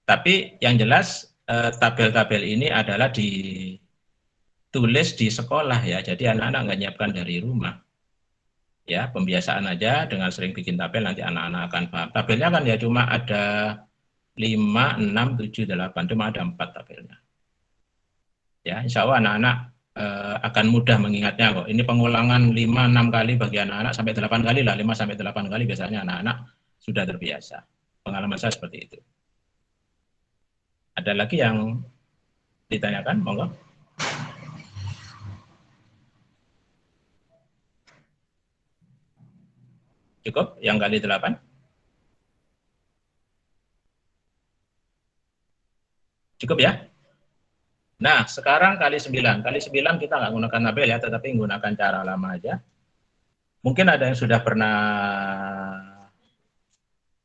tapi yang jelas, tabel-tabel ini adalah ditulis di sekolah ya, jadi anak-anak nggak nyiapkan dari rumah. Ya, pembiasaan aja dengan sering bikin tabel, nanti anak-anak akan paham. Tabelnya kan ya cuma ada 5, 6, 7, 8, cuma ada 4 tabelnya. Ya, insya Allah anak-anak akan mudah mengingatnya kok. Ini pengulangan 5, 6 kali bagi anak-anak sampai 8 kali lah, 5 sampai 8 kali biasanya anak-anak sudah terbiasa. Pengalaman saya seperti itu. Ada lagi yang ditanyakan, monggo. Cukup yang kali 8? Cukup ya? Nah, sekarang kali 9. Kali 9 kita nggak menggunakan tabel ya, tetapi menggunakan cara lama aja. Mungkin ada yang sudah pernah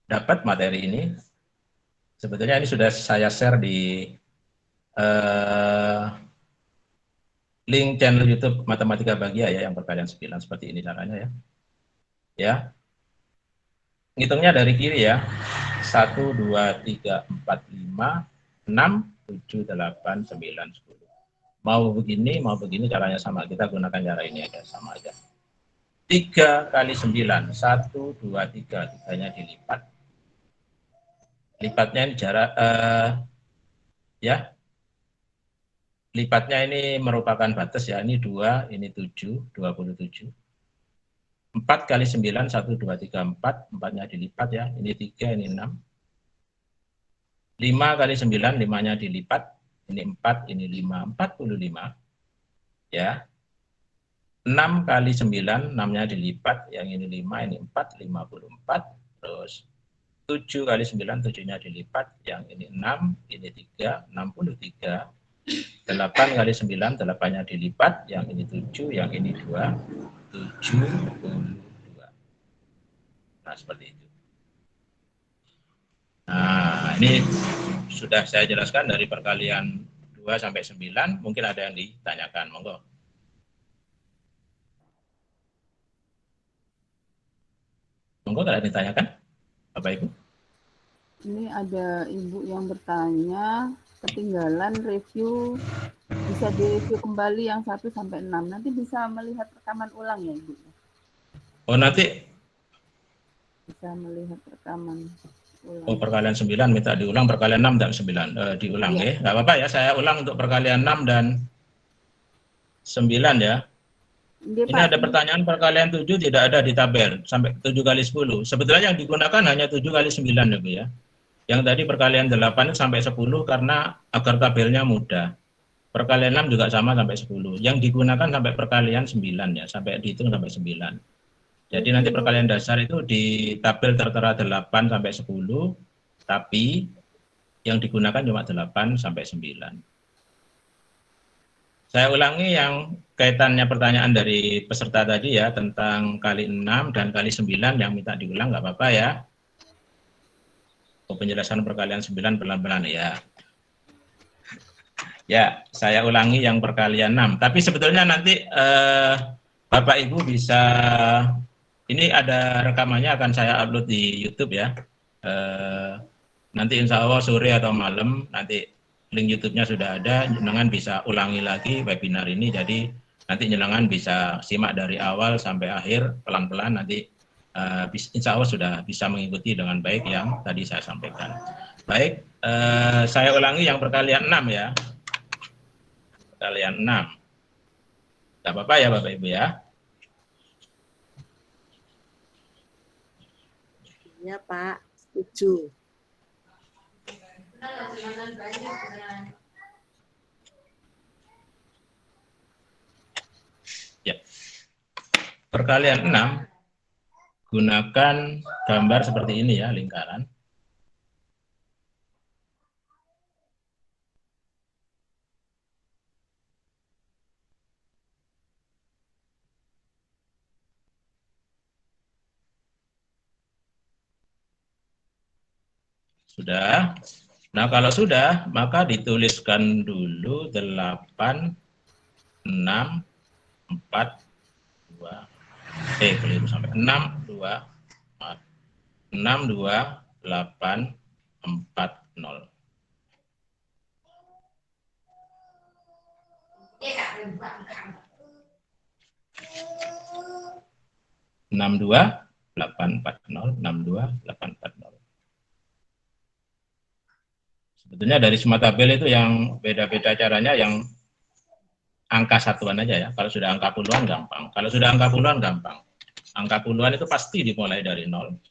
dapat materi ini. Sebetulnya ini sudah saya share di link channel YouTube Matematika Bahagia ya, yang perkalian 9 seperti ini caranya ya. Ya. Ngitungnya dari kiri ya. 1, 2, 3, 4, 5, 6, 7, 8, 9, 10. Mau begini caranya sama. Kita gunakan cara ini aja, sama aja. 3 kali 9. 1, 2, 3. 3-nya dilipat. Lipatnya ini jarak, ya. Lipatnya ini merupakan batas ya. Ini 2, ini 7, 27. 4 kali 9, 1, 2, 3, 4. 4-nya dilipat ya. Ini 3, ini 6. 5 kali 9, 5-nya dilipat. Ini 4, ini 5, 45. Ya. 6 kali 9, 6-nya dilipat. Yang ini 5, ini 4, 54. Terus 7 kali 9, 7-nya dilipat. Yang ini 6, ini 3, 63. 8 kali 9, 8-nya dilipat. Yang ini 7, yang ini 2. 72. Nah, seperti itu. Nah, ini sudah saya jelaskan dari perkalian 2 sampai 9. Mungkin ada yang ditanyakan, monggo. Monggo, ada yang ditanyakan, Bapak Ibu? Ini ada Ibu yang bertanya, ketinggalan review, bisa direview kembali yang 1 sampai 6. Nanti bisa melihat rekaman ulang ya, Ibu? Oh, nanti bisa melihat rekaman ulang. Oh, perkalian 9 minta diulang, perkalian 6 dan 9 diulang ya. Nggak apa-apa ya, saya ulang untuk perkalian 6 dan 9 ya. Ini ada pertanyaan perkalian 7 tidak ada di tabel sampai 7 kali 10. Sebetulnya yang digunakan hanya 7 kali 9 ya, Bu ya. Yang tadi perkalian 8 sampai 10 karena agar tabelnya mudah. Perkalian 6 juga sama sampai 10. Yang digunakan sampai perkalian 9 ya, sampai dihitung sampai 9. Jadi nanti perkalian dasar itu di tabel tertera 8 sampai 10, tapi yang digunakan cuma 8 sampai 9. Saya ulangi yang kaitannya pertanyaan dari peserta tadi ya, tentang kali 6 dan kali 9 yang minta diulang, nggak apa-apa ya. Penjelasan perkalian 9 pelan-pelan ya. Ya, saya ulangi yang perkalian 6. Tapi sebetulnya nanti Bapak Ibu bisa, ini ada rekamannya akan saya upload di YouTube ya. Nanti insya Allah sore atau malam, nanti link YouTube-nya sudah ada, jenengan bisa ulangi lagi webinar ini, jadi nanti jenengan bisa simak dari awal sampai akhir, pelan-pelan nanti insya Allah sudah bisa mengikuti dengan baik yang tadi saya sampaikan. Baik, saya ulangi yang perkalian 6 ya. Perkalian 6. Tidak apa-apa ya Bapak Ibu ya. Ya Pak, setuju. Ya. Perkalian 6, gunakan gambar seperti ini ya, lingkaran. Sudah. Nah, kalau sudah, maka dituliskan dulu 8, 6, 4, 2, keliru sampai 6, 2, 6, 2, 8, 4, 0. Enam dua 840 62 840. Sebetulnya dari semua tabel itu yang beda-beda caranya yang angka satuan aja ya. Kalau sudah angka puluhan gampang. Kalau sudah angka puluhan gampang. Angka puluhan itu pasti dimulai dari 0.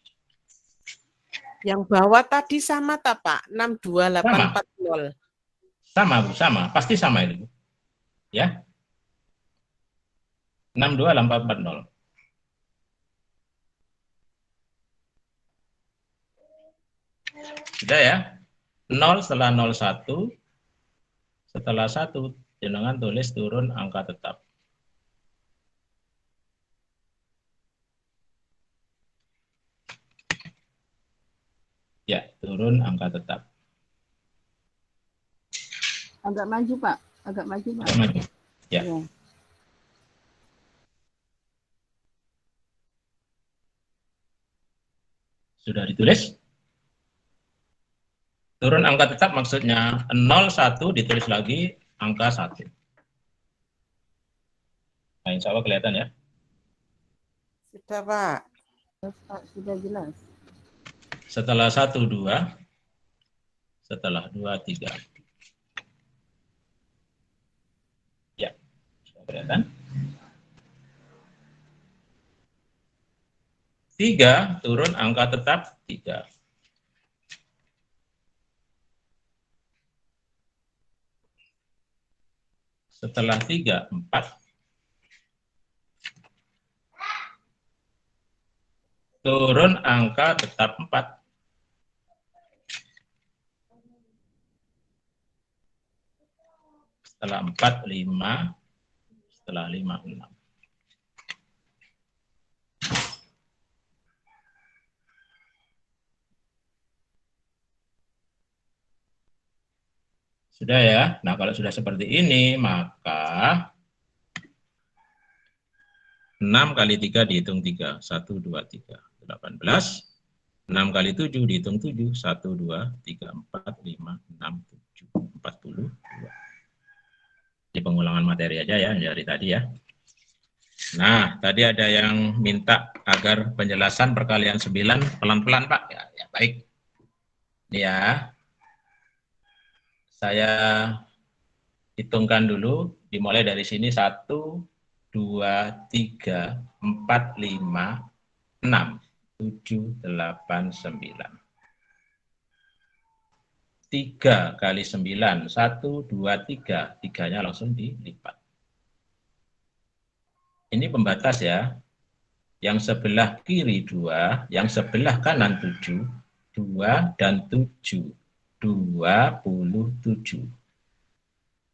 Yang bawah tadi sama tak Pak? 62840. Sama Bu, sama. Pasti sama ini Bu. Ya. 62840. Sudah ya. 0 setelah 01, setelah 1, jenengan tulis turun angka tetap. Ya, turun angka tetap. Agak maju Pak, agak maju Pak. Agak maju. Ya. Ya. Sudah ditulis? Turun angka tetap maksudnya 01 ditulis lagi angka 1. Nah, insya Allah kelihatan ya. Sudah Pak. Sudah jelas. Setelah 1, 2. Setelah 2, 3. Ya, sudah kelihatan. 3 turun angka tetap 3. Setelah 3, 4. Turun angka tetap 4. Setelah 4, 5. Setelah 5, 6. Sudah ya. Nah, kalau sudah seperti ini, maka 6 kali 3 dihitung 3. 1, 2, 3. 18. 6 kali 7 dihitung 7. 1, 2, 3, 4, 5, 6, 7. 42. Ini pengulangan materi aja ya, dari tadi ya. Nah, tadi ada yang minta agar penjelasan perkalian 9 pelan-pelan Pak. Ya, baik. Ini ya. Saya hitungkan dulu, dimulai dari sini 1, 2, 3, 4, 5, 6, 7, 8, 9. 3 kali 9, 1, 2, 3. 3-nya langsung dilipat. Ini pembatas ya. Yang sebelah kiri 2, yang sebelah kanan 7, 2 dan 7. 27.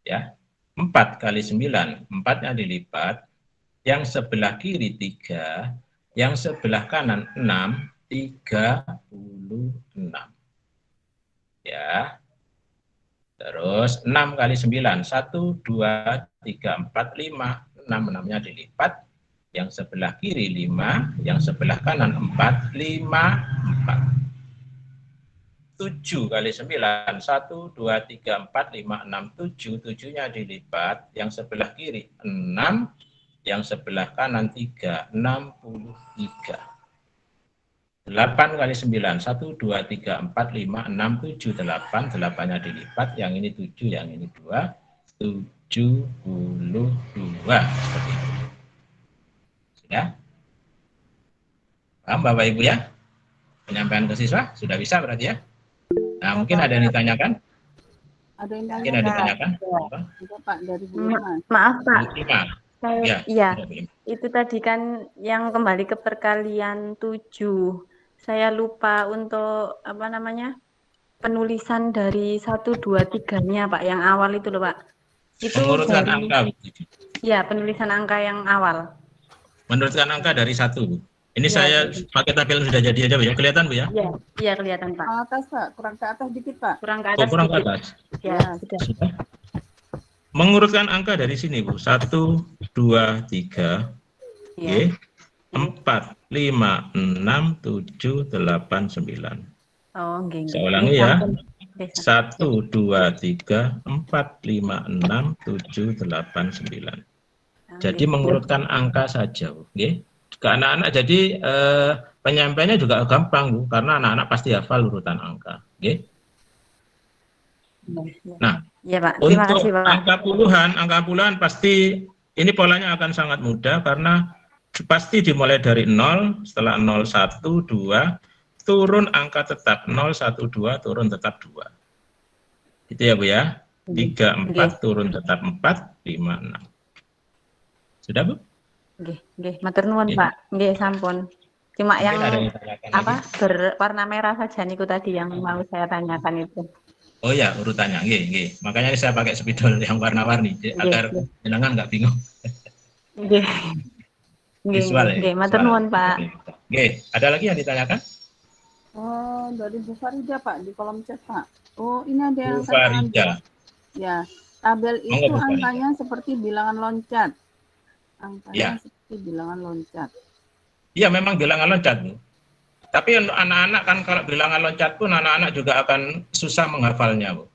Ya. 4 kali 9, 4-nya dilipat. Yang sebelah kiri 3, yang sebelah kanan 6, 36. Ya. Terus Terus 6 kali 9, 1, 2, 3, 4, 5. 6, 6-nya dilipat. Yang sebelah kiri 5, yang sebelah kanan 4, 5, 4. 7 kali 9, 1, 2, 3, 4, 5, 6, 7. 7-nya dilipat, yang sebelah kiri 6, yang sebelah kanan 3, 63. 8 kali 9, 1, 2, 3, 4, 5, 6, 7, 8. 8-nya dilipat, yang ini 7, yang ini 2, 72. Seperti itu. Sudah? Paham Bapak Ibu ya? Penyampaian ke siswa sudah bisa berarti ya? Nah, mungkin ada yang ditanyakan? Ada yang Mungkin ada yang ditanyakan? Ada Pak dari Bu Irma. Maaf Pak, Ya, iya, itu tadi kan yang kembali ke perkalian 7. Saya lupa untuk apa namanya penulisan dari 1, 2, 3-nya Pak, yang awal itu loh Pak. Itu Menurutkan dari, angka. ya penulisan angka yang awal. Menurutkan angka dari 1, Bu. Ini Ya, saya pakai tabel yang sudah jadi aja, Bu ya. Kelihatan, Bu ya? Iya, iya kelihatan Pak. Atas Pak, kurang ke atas dikit Pak. Kurang ke Oh, atas. kurang ke sedikit. atas. Ya, sudah. Sudah. Mengurutkan angka dari sini, Bu. 1, 2, 3. Ya. 4, 5, 6, 7, 8, 9. Oh, nggih. Saya ulangi ya. Oke, 1, 2, 3, 4, 5, 6, 7, 8, 9. Jadi mengurutkan angka saja, Bu. Ke anak-anak jadi penyampaiannya juga gampang, Bu, karena anak-anak pasti hafal urutan angka. Nah, ya, Pak. Terima untuk kasih, Pak. angka puluhan pasti ini polanya akan sangat mudah karena pasti dimulai dari 0, setelah 0, 1, 2, turun angka tetap 0, 1, 2, turun tetap 2. Itu ya Bu ya. 3, 4, turun tetap 4, 5, 6. Sudah Bu? Nggih, matur nuwun Pak. Nggih, sampun. Cuma Mungkin yang ada yang ditanyakan apa lagi? berwarna merah saja niku tadi yang mau saya tanyakan itu. Oh ya, urutannya. Nggih. Makanya saya pakai spidol yang warna-warni agar jenengan nggak bingung. Nggih. Visual ya. Nggih, matur nuwun Pak. Nggih, ada lagi yang ditanyakan? Oh, dari Bu Farida Pak di kolom chat Pak. Oh, ini ada yang Bu Farida. Ya, tabel itu Monggo, Bu Farida. angkanya seperti bilangan loncat. Angkanya Ya. seperti bilangan loncat. Iya, memang bilangan loncat, Bu. Tapi untuk anak-anak kan kalau bilangan loncat pun anak-anak juga akan susah menghafalnya, Bu.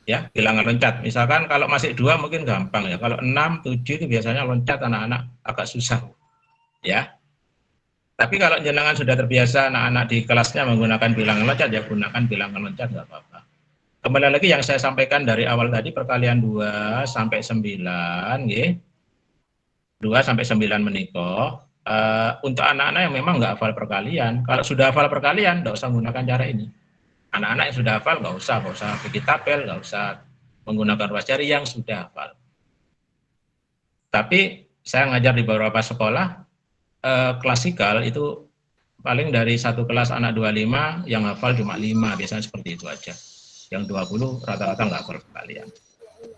Ya, bilangan loncat. Misalkan kalau masih 2 mungkin gampang ya. Kalau 6, 7 itu biasanya loncat anak-anak agak susah, Bu. Ya. Tapi kalau jenengan sudah terbiasa anak-anak di kelasnya menggunakan bilangan loncat, ya gunakan bilangan loncat, nggak apa-apa. Kembali lagi yang saya sampaikan dari awal tadi, perkalian 2 sampai 9, ya. 2 sampai 9 menikah. Untuk anak-anak yang memang nggak hafal perkalian, kalau sudah hafal perkalian, nggak usah menggunakan cara ini. Anak-anak yang sudah hafal nggak usah bikin tabel, nggak usah menggunakan ruas jari yang sudah hafal. Tapi saya ngajar di beberapa sekolah klasikal itu paling dari satu kelas anak 25 yang hafal cuma 5, biasanya seperti itu aja. Yang 20 rata-rata nggak hafal perkalian.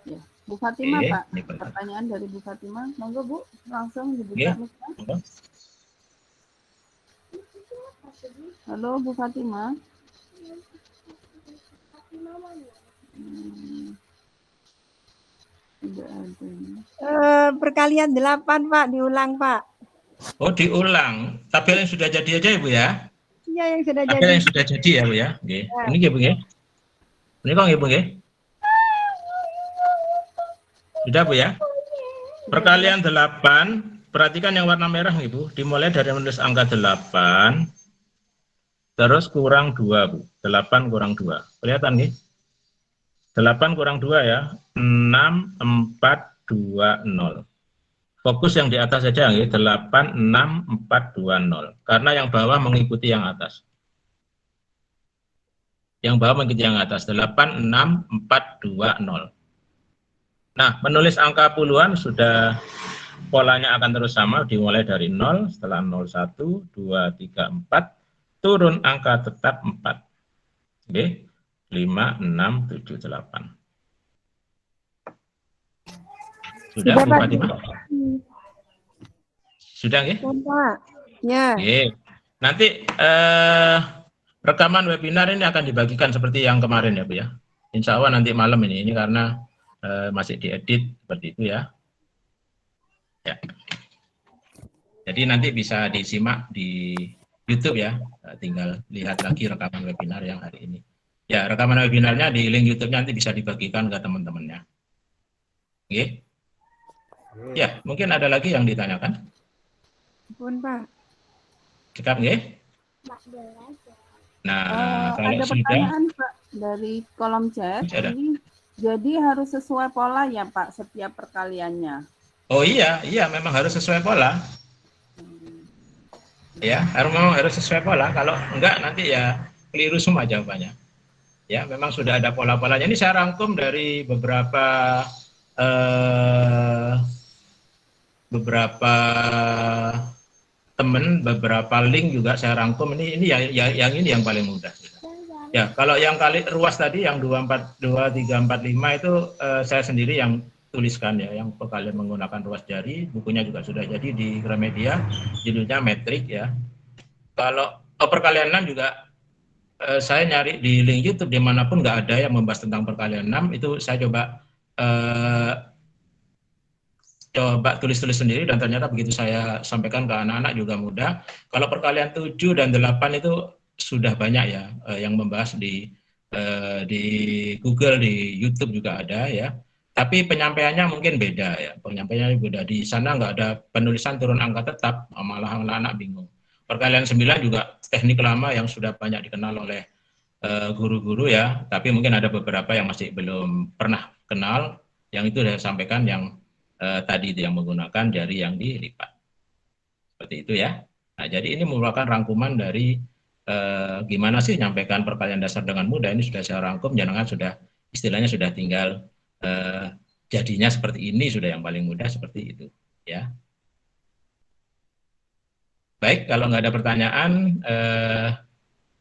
Ya. Bu Fatima Pak, ini pertanyaan dari Bu Fatima. Monggo Bu, langsung dibuka. Ya. Halo Bu Fatima. Tidak ada. Perkalian 8 Pak, diulang Pak. Oh, diulang. Tabel yang sudah jadi aja ya Bu ya? Iya, yang sudah Tabel jadi. yang sudah jadi ya Bu ya? Oke. Ini ya Bu ya? Ini kok ya Bu ya? Sudah Bu ya? Perkalian 8, perhatikan yang warna merah nih Bu, dimulai dari menulis angka 8, terus kurang 2 Bu, 8 kurang 2, kelihatan nih? 8 kurang 2 ya, 6, 4, 2, 0. Fokus yang di atas saja ya, 8, 6, 4, 2, 0. Karena yang bawah mengikuti yang atas. Yang bawah mengikuti yang atas, 8, 6, 4, 2, 0. Nah, menulis angka puluhan sudah polanya akan terus sama, dimulai dari 0, setelah 0, 1, 2, 3, 4, turun angka tetap 4. Oke, 5, 6, 7, 8. Sudah, Bu Fatimah? Sudah, nggih? Pak. Ya. Oke. Nanti rekaman webinar ini akan dibagikan seperti yang kemarin ya, Bu ya. Insya Allah nanti malam ini karena masih diedit seperti itu ya. Ya. Jadi nanti bisa disimak di YouTube ya. Tinggal lihat lagi rekaman webinar yang hari ini. Ya, rekaman webinarnya di link YouTube-nya nanti bisa dibagikan ke teman-temannya. Oke. Ya, mungkin ada lagi yang ditanyakan. Pun Pak. Cekap nggih? Nah, kalau ada sudah pertanyaan Pak dari kolom chat. Ini, jadi harus sesuai pola ya Pak setiap perkaliannya. Oh iya, memang harus sesuai pola. Ya, memang harus sesuai pola. Kalau enggak nanti ya keliru semua jawabannya. Ya, memang sudah ada pola-polanya. Ini saya rangkum dari beberapa teman, beberapa link juga saya rangkum. Ini yang ini yang paling mudah. Ya, kalau yang kali ruas tadi yang 2345 itu saya sendiri yang tuliskan ya, yang kalian menggunakan ruas jari, bukunya juga sudah jadi di Gramedia, judulnya metrik ya. Kalau perkalian 6 juga saya nyari di link YouTube dimanapun nggak ada yang membahas tentang perkalian 6, itu saya coba tulis-tulis sendiri dan ternyata begitu saya sampaikan ke anak-anak juga mudah. Kalau perkalian 7 dan 8 itu sudah banyak ya yang membahas di Google, di YouTube juga ada ya. Tapi penyampaiannya mungkin beda ya, penyampaiannya beda. Di sana nggak ada penulisan turun angka tetap, malah anak-anak bingung. Perkalian 9 juga teknik lama yang sudah banyak dikenal oleh guru-guru ya, tapi mungkin ada beberapa yang masih belum pernah kenal, yang itu saya sampaikan yang tadi itu yang menggunakan jari yang dilipat. Seperti itu ya. Nah, jadi ini merupakan rangkuman dari gimana sih nyampaikan perkalian dasar dengan mudah. Ini sudah saya rangkum, jangan sudah istilahnya sudah tinggal jadinya seperti ini, sudah yang paling mudah seperti itu ya. Baik, kalau nggak ada pertanyaan,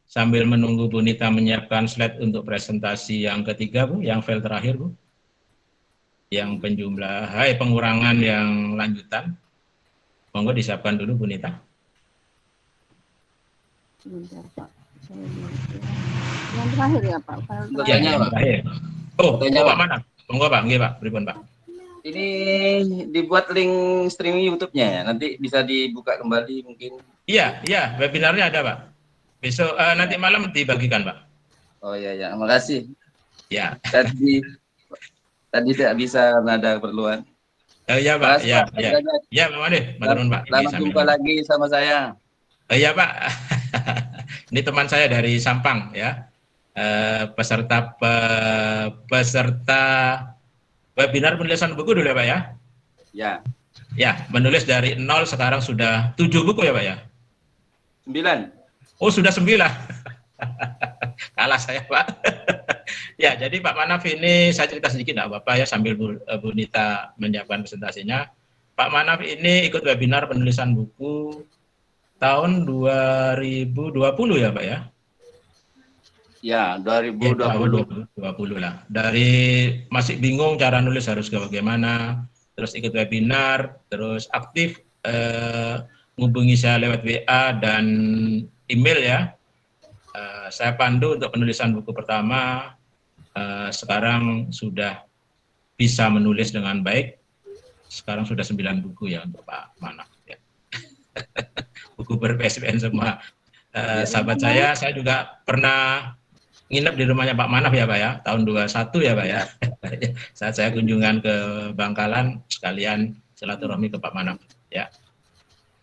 sambil menunggu Bu Nita menyiapkan slide untuk presentasi yang ketiga Bu, yang file terakhir Bu, yang pengurangan yang lanjutan, monggo disiapkan dulu Bu Nita. Sebentar Pak. Yang terakhir ya Pak. Ya, yang terakhir. Oh, Pak mana? Monggo Pak, nggih Pak, pripun Pak? Ini dibuat link streaming YouTube-nya ya, nanti bisa dibuka kembali mungkin. Iya, webinarnya ada Pak. Besok nanti malam dibagikan Pak. Oh ya, makasih. Ya. Tadi tidak bisa, ada keperluan. Iya Pak, ya. Ya, Pak Made, matur nuwun Pak. Selamat jumpa lagi sama saya. Iya Pak. Ini teman saya dari Sampang ya. Peserta webinar penulisan buku dulu ya Pak ya? Ya. Ya, menulis dari 0 sekarang sudah 7 buku ya Pak ya? 9. Oh, sudah 9. Kalah saya Pak. Ya, jadi Pak Manaf ini saya cerita sedikit enggak apa-apa ya sambil Bu Nita menyiapkan presentasinya. Pak Manaf ini ikut webinar penulisan buku tahun 2020 ya Pak ya? Ya, 2020. Ya, 2020 lah. Dari masih bingung cara nulis harus bagaimana, terus ikut webinar, terus aktif menghubungi saya lewat WA dan email ya. Saya pandu untuk penulisan buku pertama. Sekarang sudah bisa menulis dengan baik. Sekarang sudah 9 buku ya untuk Pak Manaf. Ya. Buku ber-PSBN semua. Sahabat saya juga pernah nginep di rumahnya Pak Manaf ya Pak ya, tahun 21 ya Pak ya. Saat saya kunjungan ke Bangkalan, sekalian silaturahmi ke Pak Manaf ya.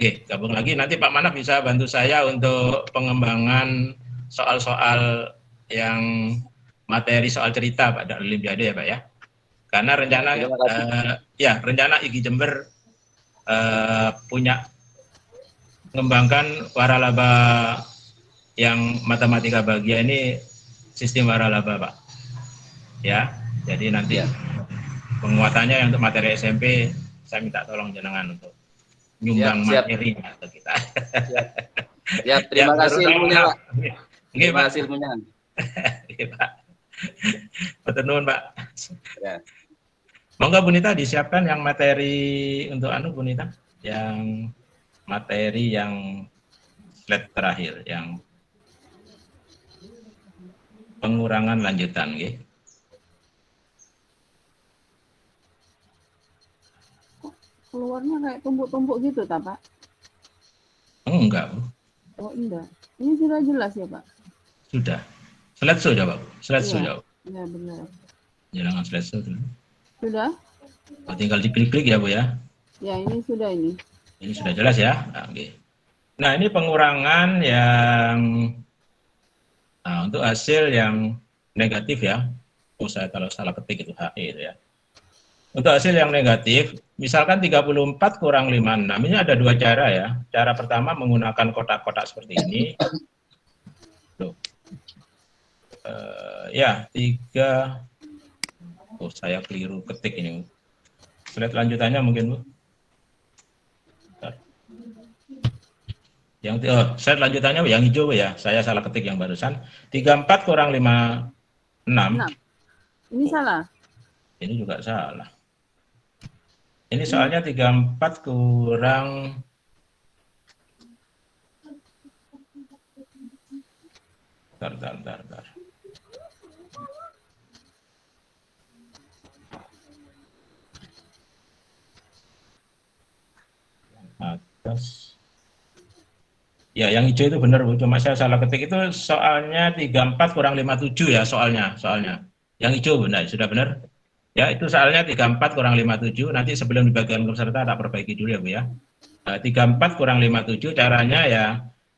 Oke, gabung lagi, nanti Pak Manaf bisa bantu saya untuk pengembangan soal-soal yang materi soal cerita pada Olimpiade ya Pak ya. Karena rencana IGI Jember punya mengembangkan waralaba yang matematika bagia ini sistem waralaba Pak ya. Jadi nanti penguatannya yang untuk materi SMP saya minta tolong jenengan untuk nyumbang materi ke kita. Siap. Terima kasih ilmunya Pak. Terima kasih ilmunya. Pak. Matur nuwun Pak. Ya. Monggo Bu Nita disiapkan yang materi untuk Bu Nita, yang materi yang slide terakhir yang pengurangan lanjutan nggih. powernya kayak tumpuk-tumpuk gitu, tak Pak? Enggak, Bu. Oh enggak. Ini sudah jelas ya Pak? Sudah. Slideshow coba, Bu. Slideshow Iya, coba. iya benar. Jangan slideshow dulu. Sudah? Oh, tinggal diklik-klik ya, Bu ya. Ya, ini sudah ini. Ini sudah jelas ya. Nah, oke. Nah, ini pengurangan yang untuk hasil yang negatif ya. Oh, saya kalau salah ketik itu HE itu ya. Untuk hasil yang negatif, misalkan 34 kurang 56, ini ada dua cara ya. Cara pertama menggunakan kotak-kotak seperti ini. Tuh. Ya, 3. Oh, saya keliru ketik ini. Slide lanjutannya mungkin, Bu. Slide lanjutannya yang hijau ya. Saya salah ketik yang barusan. 34 kurang 56. Ini salah. Ini juga salah. Ini soalnya 34 kurang Bentar. Atas. Ya, yang hijau itu benar, Bu. Cuma saya salah ketik itu soalnya 34 kurang 57 ya soalnya. Yang hijau benar, sudah benar. Ya, itu soalnya 34 kurang 57. Nanti sebelum dibagikan ke peserta tak perbaiki dulu ya, Bu ya. Nah, 34 kurang 57 caranya ya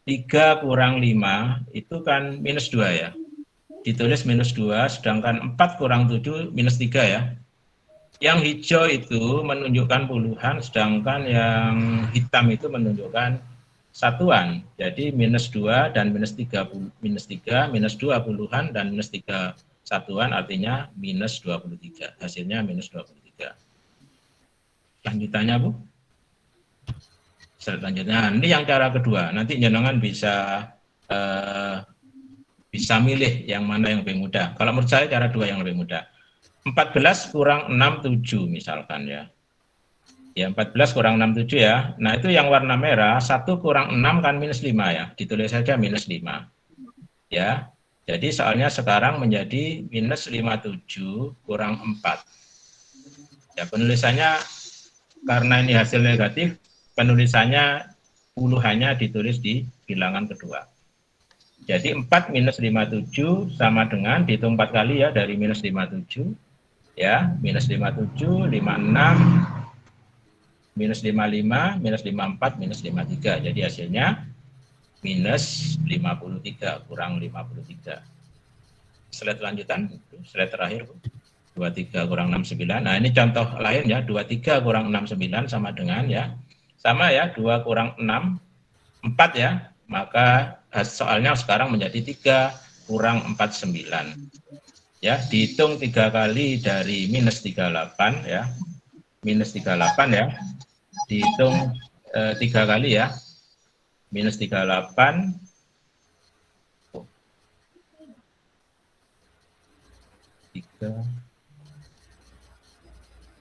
3 kurang 5 itu kan minus 2 ya. Ditulis minus 2, sedangkan 4 kurang 7 minus 3 ya. Yang hijau itu menunjukkan puluhan, sedangkan yang hitam itu menunjukkan satuan. Jadi minus 2 dan minus 3, minus 2 puluhan dan minus 3 satuan artinya minus 23. Hasilnya minus 23. Lanjutannya, Bu. Selanjutnya, ini yang cara kedua. Nanti jenengan bisa milih yang mana yang lebih mudah. Kalau menurut saya cara 2 yang lebih mudah. 14 kurang 67 misalkan ya. Ya, 14 kurang 67 ya. Nah, itu yang warna merah, 1 kurang 6 kan minus 5 ya. Ditulis saja minus 5. Ya. Jadi soalnya sekarang menjadi minus 57 kurang 4. Ya, penulisannya karena ini hasil negatif, penulisannya puluhannya ditulis di bilangan kedua. Jadi 4 minus 57 sama dengan, dihitung 4 kali ya, dari minus 57. Ya, minus 57, 56, minus 55, minus 54, minus 53. Jadi hasilnya minus 53, kurang 53. Slide lanjutan, slide terakhir. 23 kurang 69. Nah, ini contoh lain ya, 23 kurang 69 sama dengan ya. Sama ya, 2 kurang 6, 4 ya. Maka soalnya sekarang menjadi 3 kurang 49. Ya, dihitung 3 kali dari minus 38 ya. Minus 38 ya. Dihitung 3 kali ya. Minus 38.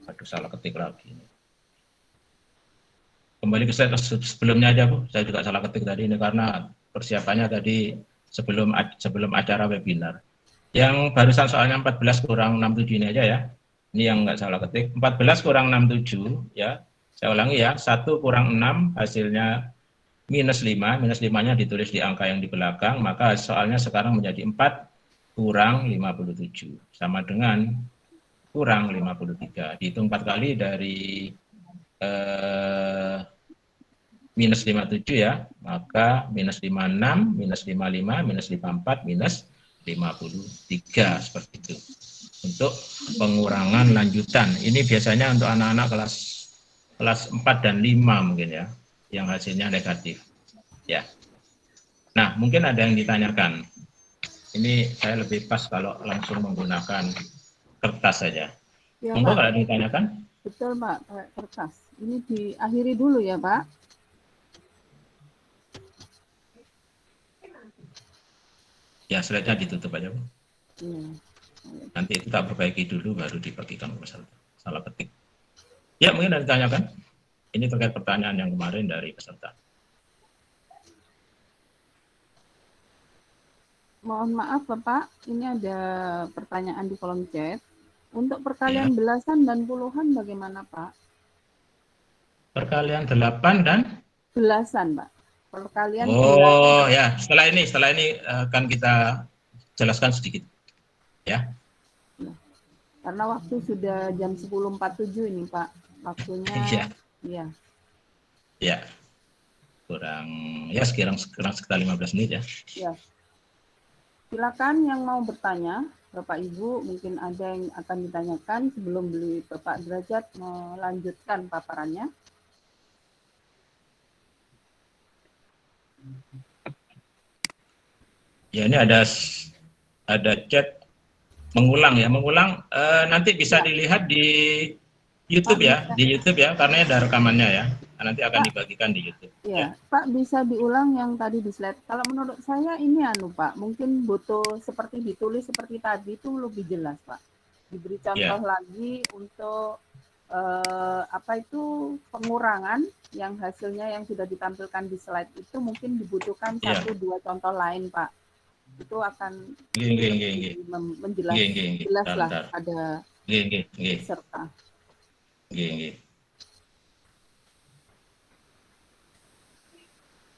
Aduh, salah ketik lagi. Kembali ke slide sebelumnya aja, Bu. Saya juga salah ketik tadi ini karena persiapannya tadi sebelum acara webinar. Yang barusan soalnya 14 kurang 67 ini aja ya. Ini yang nggak salah ketik. 14 kurang 67 ya. Saya ulangi ya. 1 kurang 6 hasilnya minus 5. Minus 5-nya ditulis di angka yang di belakang. Maka soalnya sekarang menjadi 4 kurang 57. Sama dengan kurang 53. Dihitung 4 kali dari minus 57 ya. Maka minus 56, minus 55, minus 54, minus 53 seperti itu. Untuk pengurangan lanjutan. Ini biasanya untuk anak-anak kelas 4 dan 5 mungkin ya, yang hasilnya negatif. Ya. Nah, mungkin ada yang ditanyakan. Ini saya lebih pas kalau langsung menggunakan kertas saja. Ya, Monggo Pak. kalau ada yang ditanyakan. Betul, Pak, kertas. Ini diakhiri dulu ya, Pak. Ya, slide-nya ditutup aja, Bu. Iya. Nanti itu tak perbaiki dulu, baru dibagikan ke peserta. Salah ketik. Ya, mungkin ada ditanyakan. Ini terkait pertanyaan yang kemarin dari peserta. Mohon maaf, Bapak. Ini ada pertanyaan di kolom chat. Untuk perkalian belasan dan puluhan bagaimana, Pak? Perkalian 8 dan belasan, Pak. Perkalian oh belasan. ya, setelah ini akan kita jelaskan sedikit. Ya. Karena waktu sudah jam 10.47 ini, Pak. Waktunya Iya. iya. Ya. Kurang ya sekitar 15 menit ya. Ya. Silakan yang mau bertanya, Bapak Ibu, mungkin ada yang akan ditanyakan sebelum Bapak Derajat melanjutkan paparannya. Ya, ini ada chat mengulang ya. Mengulang nanti bisa dilihat di YouTube ya, di YouTube ya, karena ada rekamannya ya. Nanti akan dibagikan di YouTube. Ya, Pak, bisa diulang yang tadi di slide. Kalau menurut saya ini Pak, mungkin butuh seperti ditulis seperti tadi itu lebih jelas, Pak. Diberi contoh lagi untuk pengurangan yang hasilnya yang sudah ditampilkan di slide itu mungkin dibutuhkan 1-2 contoh lain, Pak. Itu akan menjelaslah ada peserta.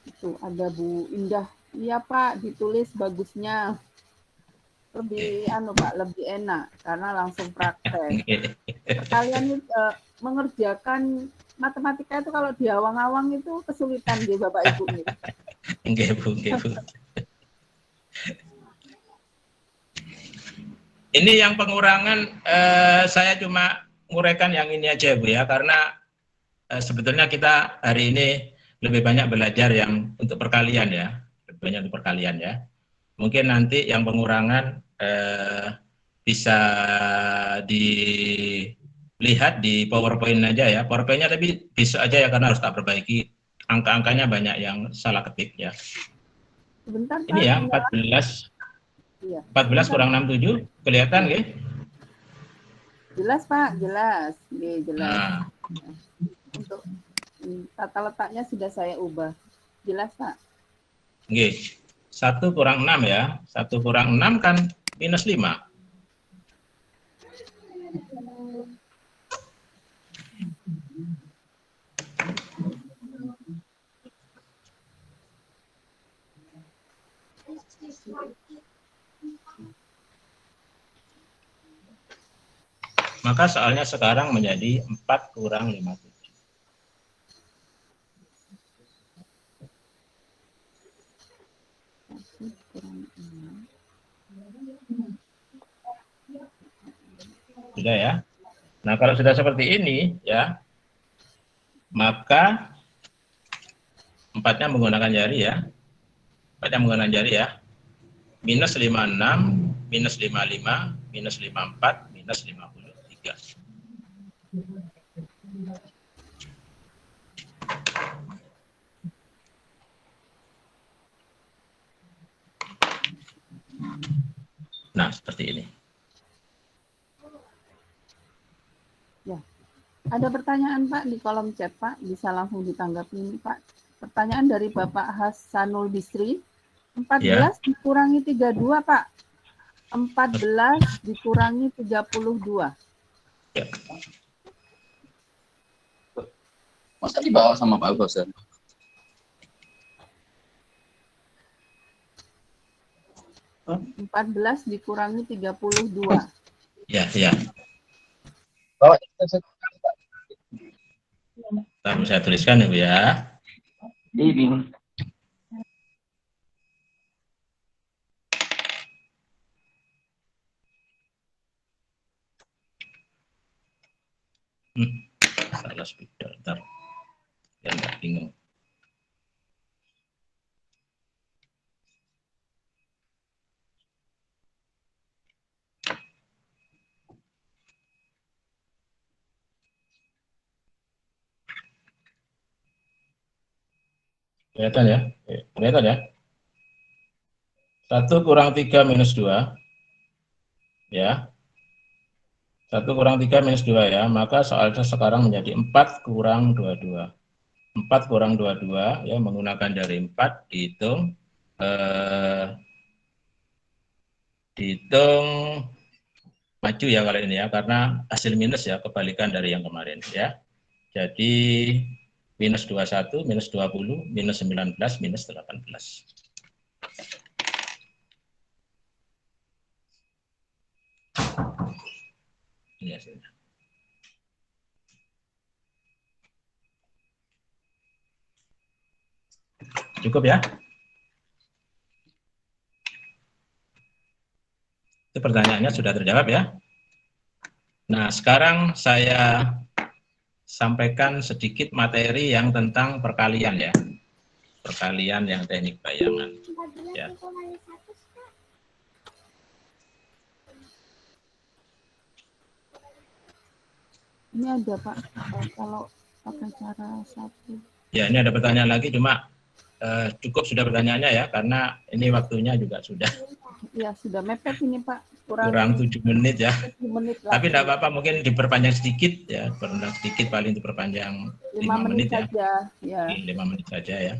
Itu ada Bu Indah. Iya Pak, ditulis bagusnya. Lebih Pak, lebih enak karena langsung praktek. Kalian mengerjakan matematika itu kalau di awang-awang itu kesulitan di Bapak Ibu nih. Nggih, Bu. Ini yang pengurangan saya cuma nguraikan yang ini aja Bu ya, karena sebetulnya kita hari ini lebih banyak belajar yang untuk perkalian ya, lebih banyak untuk perkalian ya. Mungkin nanti yang pengurangan bisa dilihat di PowerPoint aja ya, PowerPoint-nya tapi bisa aja ya karena harus tak perbaiki, angka-angkanya banyak yang salah ketik ya. Sebentar, Pak. Ini ya 14. Iya. 14 kurang 67 kelihatan nggih? Jelas Pak, jelas. Jelas. Nah. Untuk tata letaknya sudah saya ubah. Jelas Pak. Nggih. 1 kurang 6 ya. 1 kurang 6 kan minus 5. Maka soalnya sekarang menjadi 4 kurang 57. Sudah ya. Nah, kalau sudah seperti ini ya, maka 4-nya menggunakan jari ya. 4-nya menggunakan jari ya. Minus 56, minus 55, minus 54, minus 53. Nah, seperti ini. Ya. Ada pertanyaan Pak di kolom chat Pak, bisa langsung ditanggapi Pak. Pertanyaan dari Bapak Hasanul Bisri. 14 dikurangi 32 Pak. 14 dikurangi 32. Ya. Masa dibawa sama Pak Gosen? Huh? 14 dikurangi 32. Ya, ya. Bawa saya tuliskan Ibu ya. Ini. Salah speaker, ntar biar nggak bingung. Kelihatan ya? Kelihatan ya? 1 kurang 3 minus 2. Ya. 1 kurang 3 minus 2 ya. Maka soalnya sekarang menjadi 4 kurang 22. 4 kurang 22 ya, menggunakan dari 4 dihitung. Dihitung maju ya kalau ini ya, karena hasil minus ya, kebalikan dari yang kemarin ya. Jadi minus 21, minus 20, minus 19, minus 18. Ini hasilnya. Cukup ya? Itu pertanyaannya sudah terjawab ya? Nah, sekarang saya sampaikan sedikit materi yang tentang perkalian ya. Perkalian yang teknik bayangan. Ya. Ini ada Pak, kalau pakai cara satu. Ya, ini ada pertanyaan lagi, cuma cukup sudah pertanyaannya ya, karena ini waktunya juga sudah. Ya, sudah mepet ini Pak. Kurang 7 menit ya. 7 menit Tapi tidak apa-apa, mungkin diperpanjang sedikit ya, perpanjang sedikit paling diperpanjang 5 menit ya. saja. Ya. 5 menit saja ya.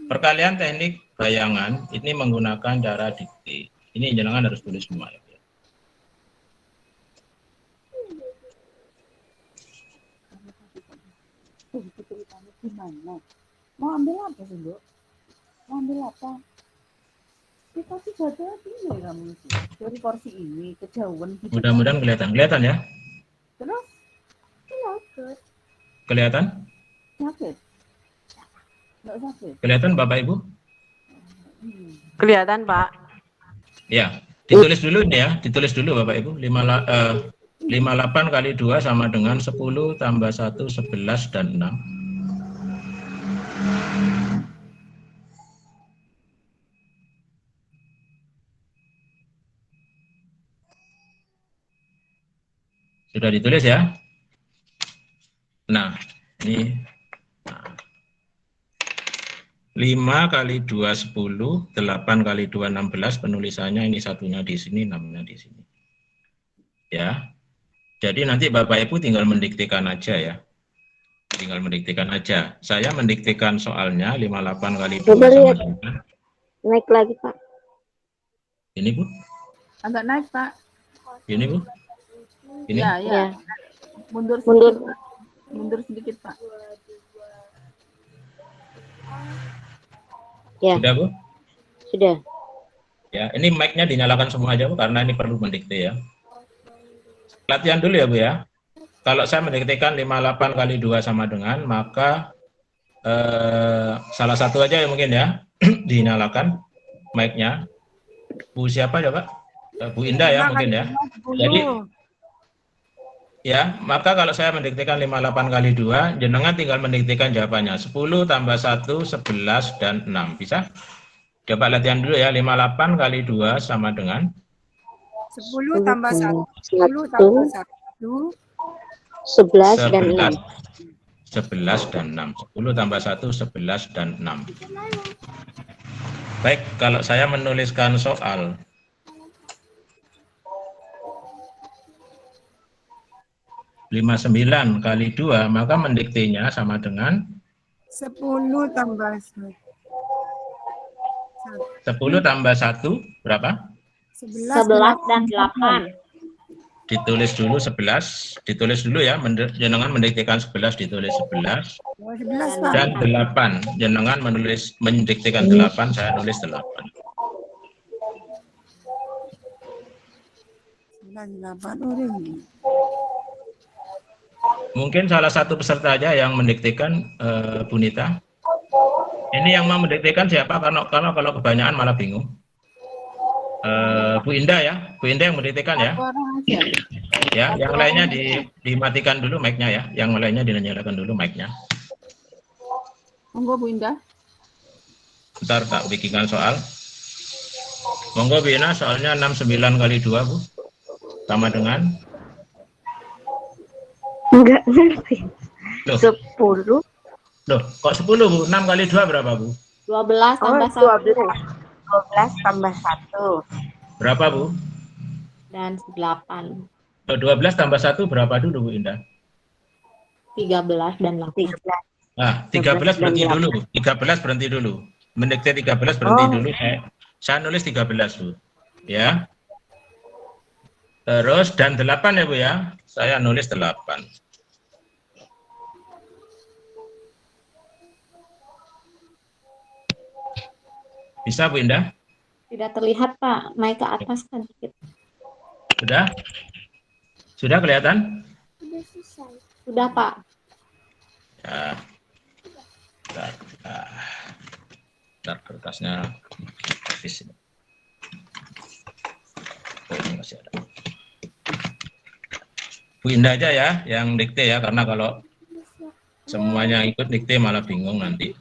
Perkalian teknik bayangan ini menggunakan cara dikte. Ini jenengan harus tulis semua ya. Gimana? Mau ambil apa sih, Bu? Mau ambil apa? Kita sih baca ini kamu sih. Dari kursi ini kejauhan. Mudah-mudahan kelihatan ya. Terus? Kelihatan? Sakit? Nggak sakit? Kelihatan Bapak Ibu? Kelihatan, Pak. Ya, ditulis dulu ini ya, ditulis dulu Bapak Ibu. 58 kali 2 sama dengan 10 tambah 1, 11 dan 6. Sudah ditulis ya? Nah, ini 5 kali 2, 10, 8 kali 2, 16, penulisannya ini satunya di sini, 6-nya di sini. Ya. Jadi nanti Bapak Ibu tinggal mendiktekan aja ya. Tinggal mendiktekan aja. Saya mendiktekan soalnya 58 kali 2 sama dengan. Naik lagi, Pak. Ini Bu? Agak naik, Pak. Ini Bu? Ini? Ya. Mundur sedikit, Pak. Mundur sedikit, Pak. Ya. Sudah Bu? Sudah. Ya, ini mic-nya dinyalakan semua aja Bu, karena ini perlu mendikte ya. Latihan dulu ya Bu ya. Kalau saya mendiktekan 58 kali 2 sama dengan, maka salah satu aja ya mungkin ya, dinyalakan mic-nya. Bu siapa coba? Bu Indah ya mungkin ya. Jadi, ya, maka kalau saya mendiktekan 58 kali 2, jenengan tinggal mendiktekan jawabannya. 10 tambah 1, 11, dan 6. Bisa? Coba latihan dulu ya, 58 kali 2 sama dengan 10 tambah 1, 10 tambah 1, 11 dan 6. 11 dan 6. 10 tambah 1, 11 dan 6. Baik, kalau saya menuliskan soal 59 kali 2, maka mendiktenya sama dengan 10 tambah 1. 10 tambah 1 berapa? 11 dan 8. Ditulis dulu 11, ditulis dulu ya, jenengan mendiktekan 11, ditulis 11, dan 8, jenengan mendiktekan 8, saya nulis 8. 8 orang. Mungkin salah satu peserta aja yang mendiktekan, Bu Nita. Ini yang mau mendiktekan siapa? Karena kalau kebanyakan malah bingung. Bu Indah ya, Bu Indah yang mendiktekan ya. Ya, yang lainnya dimatikan dulu mic-nya ya, yang lainnya dinyalakan dulu mic-nya. Monggo Bu Indah. Ntar tak bikinkan soal. Monggo Bu Indah, soalnya 69 kali 2 Bu, sama dengan? Enggak ngerti. Loh. 10. Loh, kok 10 Bu? 6 kali 2 berapa Bu? 12 tambah 1. 12 tambah 1. Berapa Bu? Dan 8. 12 tambah 1 berapa dulu Bu Indah? 13 dan 8. Nah, 13 berhenti dulu. 13 berhenti dulu. Mendikte 13 berhenti dulu. Saya nulis 13 Bu. Ya. Terus dan 8 ya Bu ya. Saya nulis 8. Bisa Bu Indah? Tidak terlihat Pak, naik ke atas kan dikit. Sudah? Sudah kelihatan? Sudah Pak. Ya. Bentar, kertasnya habis ini. Oh, ini masih ada. Bu Indah aja ya yang dikte ya, karena kalau semuanya ikut dikte malah bingung nanti.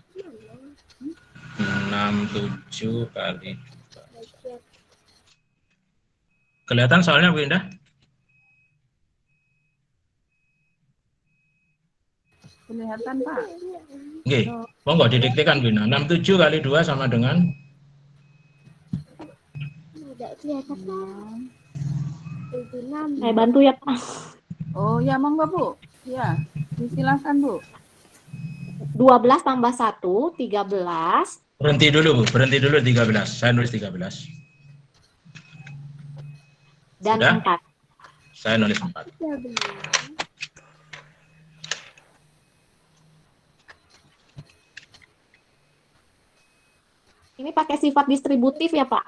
67 kali 2. Kelihatan soalnya Bu Indah? Kelihatan Pak. Oke, monggo didiktekan Bu Indah. 67 kali 2 sama dengan? Saya bantu ya Pak. Oh ya, monggo Bu. Ya, silakan Bu. 12 tambah 1, 13. Berhenti dulu Bu, berhenti dulu 13. Saya nulis 13. Dan Sudah? 4. Saya nulis 4. Ini pakai sifat distributif ya Pak?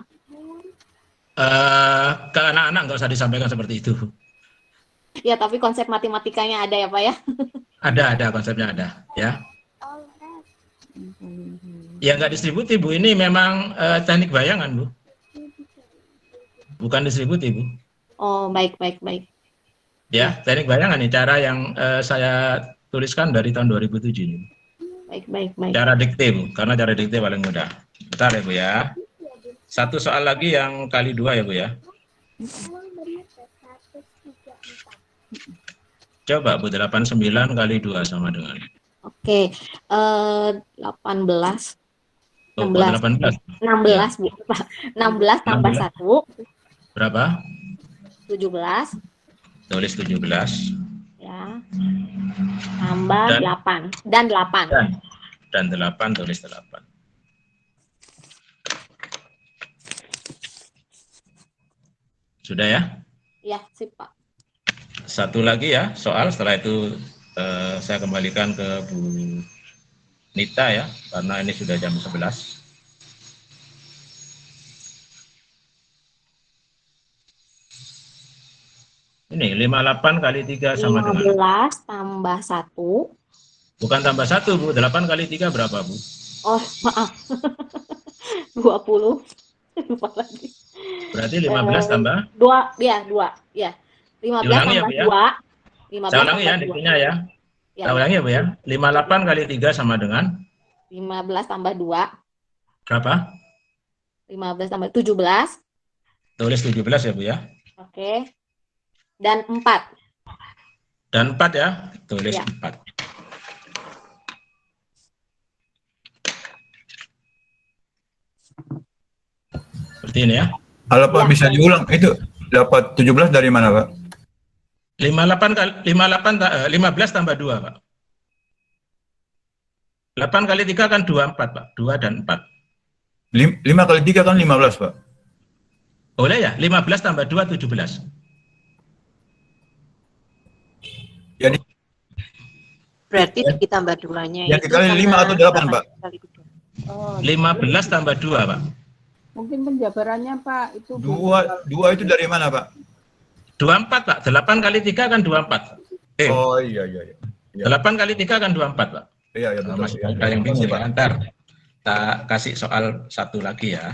Ke anak-anak nggak usah disampaikan seperti itu. Ya, tapi konsep matematikanya ada ya Pak ya? Ada konsepnya ada, ya. Ya nggak distributif Bu, ini memang teknik bayangan Bu. Bukan distributif Bu. Oh, baik. Ya, teknik bayangan nih, cara yang saya tuliskan dari tahun 2007 ini. Baik. Cara dikte Bu, karena cara dikte paling mudah. Bentar ya Bu ya. Satu soal lagi yang kali 2 ya Bu ya. Coba Bu, 89 kali 2 sama dengan? Oke, 18. Oh, 18. 16 Bu. 16 tambah 1. Berapa? 17. Tulis 17. Ya. Tambah Dan 8. Dan 8. Dan 8, tulis 8. Sudah ya? Ya, sip Pak. Satu lagi ya soal, setelah itu saya kembalikan ke Bu Nita ya, karena ini sudah jam 11. Ini 58 kali 3 sama dengan? 15 tambah 1. Bukan tambah 1 Bu, 8 kali 3 berapa Bu? Oh, maaf. 20. Lupa lagi. Berarti 15 tambah? 2, ya 2. Ya. 15 Diulangi tambah ya, 2. 15 saya ulangi ya tambah 2. diktinya ya. Ya. Saya ulangi ya Bu ya. 58 kali 3 sama dengan? 15 tambah 2. Berapa? 15 tambah 17. Tulis 17 ya Bu ya. Oke. Dan 4. Dan 4 ya. Tulis Ya. 4. Seperti ini ya. Kalau Pak bisa diulang, itu dapat 17 dari mana Pak? 15 tambah 2 Pak. 8 kali 3 kan 24 Pak. 2 dan 4. 5 kali 3 kan 15 Pak. Boleh ya? 15 tambah 2, 17. Jadi berarti ditambah 2-nya yang dikali 5 atau 8 Pak? 15 tambah 2 Pak. Mungkin penjabarannya Pak itu 2 itu dari mana Pak? 24 Pak. 8 kali 3 kan 24. Oh iya. 8 kali 3 kan 24 Pak. Iya betul. Masih ada yang bingung ya. Ntar kita kasih soal satu lagi ya.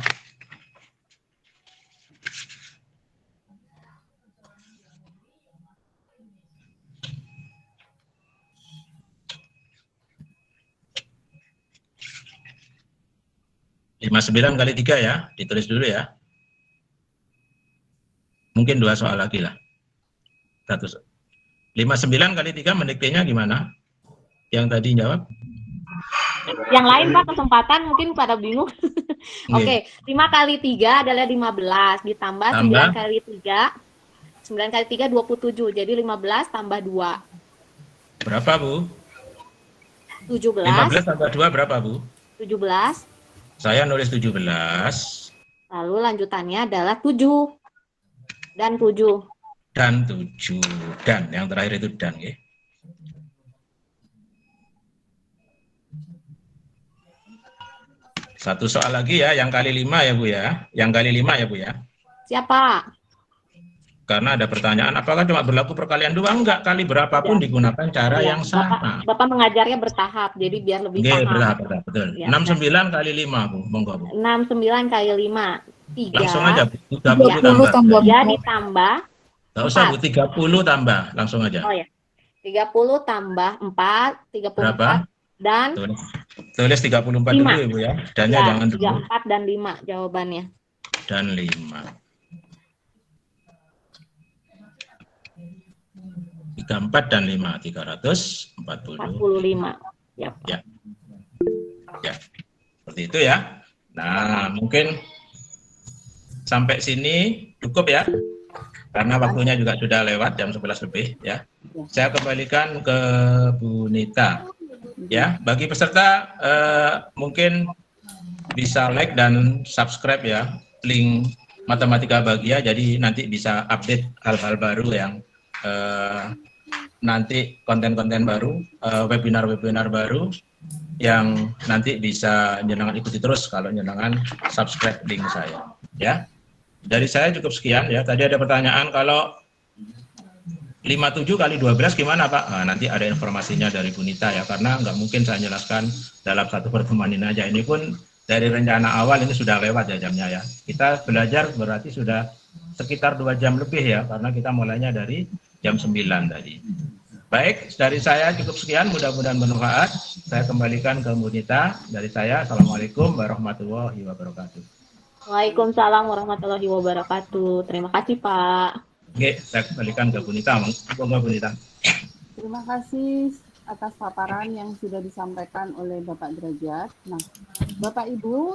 Lima 9 kali 3 ya, ditulis dulu ya. Mungkin 2 soal lagi lah. 59 kali 3 mendiktenya gimana? Yang tadi jawab? Yang lain Pak, kesempatan mungkin pada bingung. Oke, 5 kali 3 adalah 15 ditambah 9 kali 3. 9 kali 3 27. Jadi 15 tambah 2. Berapa, Bu? 17. 15 tambah 2 berapa, Bu? 17. Saya nulis 17. Lalu lanjutannya adalah 7. Dan 7. Dan 7. Dan, yang terakhir itu dan, ya. Satu soal lagi ya, yang kali 5 ya Bu ya. Yang kali 5 ya Bu ya. Siapa? Karena ada pertanyaan, apakah cuma berlaku perkalian 2? Enggak, kali berapapun digunakan cara Ya, yang sama. Bapak mengajarnya bertahap, jadi biar lebih Oke, paham. berapa, betul. Ya, 69 kali 5 Bu, monggo Bu. 69 kali 5, 3. Langsung aja Bu, 30 tambah. Ya, ditambah. Nggak usah Bu, 30 tambah, langsung aja. Oh ya, 30 tambah 4, 34 Berapa? dan Tulis 34 dulu ya Bu ya. Dannya ya, jangan dulu. 34 dan 5 jawabannya. Dan 5. 34 dan 5, 345. Ya. Ya. Ya. Seperti itu ya. Nah, mungkin sampai sini cukup ya. Karena waktunya juga sudah lewat jam 11 lebih ya. Saya kembalikan ke Bu Nita. Ya, bagi peserta mungkin bisa like dan subscribe ya link Matematika Bahagia, jadi nanti bisa update hal-hal baru yang nanti konten-konten baru, webinar-webinar baru yang nanti bisa jenengan ikuti terus kalau jenengan subscribe link saya ya. Dari saya cukup sekian ya. Tadi ada pertanyaan kalau 57 kali 12 gimana Pak? Nah, nanti ada informasinya dari Bu Nita ya, karena nggak mungkin saya jelaskan dalam satu pertemuan ini aja. Ini pun dari rencana awal ini sudah lewat ya jamnya ya. Kita belajar berarti sudah sekitar 2 jam lebih ya, karena kita mulainya dari jam 9 tadi. Baik, dari saya cukup sekian, mudah-mudahan bermanfaat. Saya kembalikan ke Bu Nita. Dari saya, Assalamualaikum warahmatullahi wabarakatuh. Waalaikumsalam warahmatullahi wabarakatuh. Terima kasih Pak. Oke, saya kembalikan ke Bu Nita. Monggo Bu Nita. Terima kasih atas paparan yang sudah disampaikan oleh Bapak Derajat. Nah, Bapak Ibu,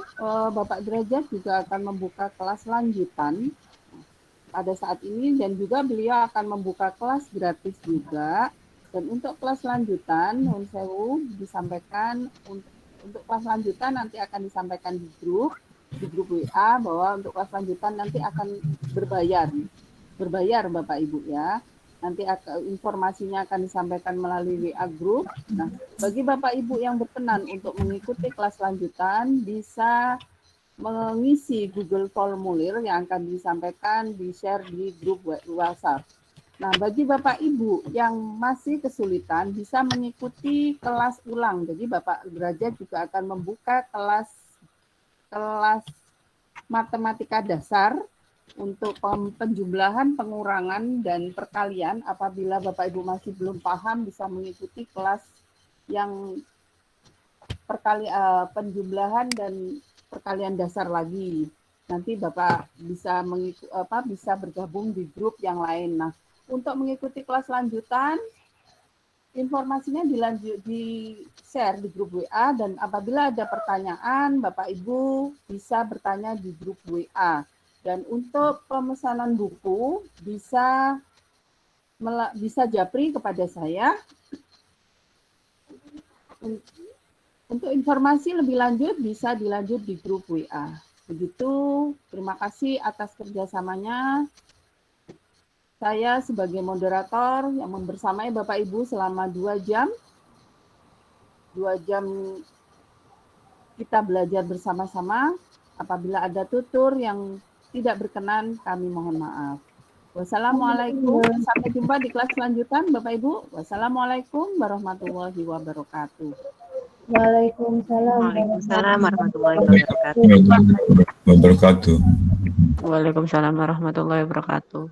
Bapak Derajat juga akan membuka kelas lanjutan pada saat ini, dan juga beliau akan membuka kelas gratis juga. Dan untuk kelas lanjutan, Nun Sewu disampaikan untuk kelas lanjutan nanti akan disampaikan di grup WA bahwa untuk kelas lanjutan nanti akan berbayar Bapak Ibu ya. Nanti informasinya akan disampaikan melalui WA group. Nah, bagi Bapak Ibu yang berkenan untuk mengikuti kelas lanjutan bisa mengisi Google formulir yang akan disampaikan di share di grup WhatsApp. Nah, bagi Bapak Ibu yang masih kesulitan bisa mengikuti kelas ulang. Jadi Bapak Derajat juga akan membuka kelas matematika dasar untuk penjumlahan, pengurangan, dan perkalian. Apabila Bapak Ibu masih belum paham, bisa mengikuti kelas yang penjumlahan dan perkalian dasar lagi. Nanti Bapak bisa bisa bergabung di grup yang lain. Nah, untuk mengikuti kelas lanjutan, informasinya di share di grup WA, dan apabila ada pertanyaan, Bapak Ibu bisa bertanya di grup WA. Dan untuk pemesanan buku bisa japri kepada saya. Untuk informasi lebih lanjut bisa dilanjut di grup WA. Begitu, terima kasih atas kerjasamanya. Saya sebagai moderator yang membersamai Bapak Ibu selama 2 jam. 2 jam kita belajar bersama-sama. Apabila ada tutur yang tidak berkenan, kami mohon maaf. Wassalamualaikum. Sampai jumpa di kelas lanjutan, Bapak Ibu. Wassalamualaikum warahmatullahi wabarakatuh. Waalaikumsalam warahmatullahi wabarakatuh. Waalaikumsalam warahmatullahi wabarakatuh.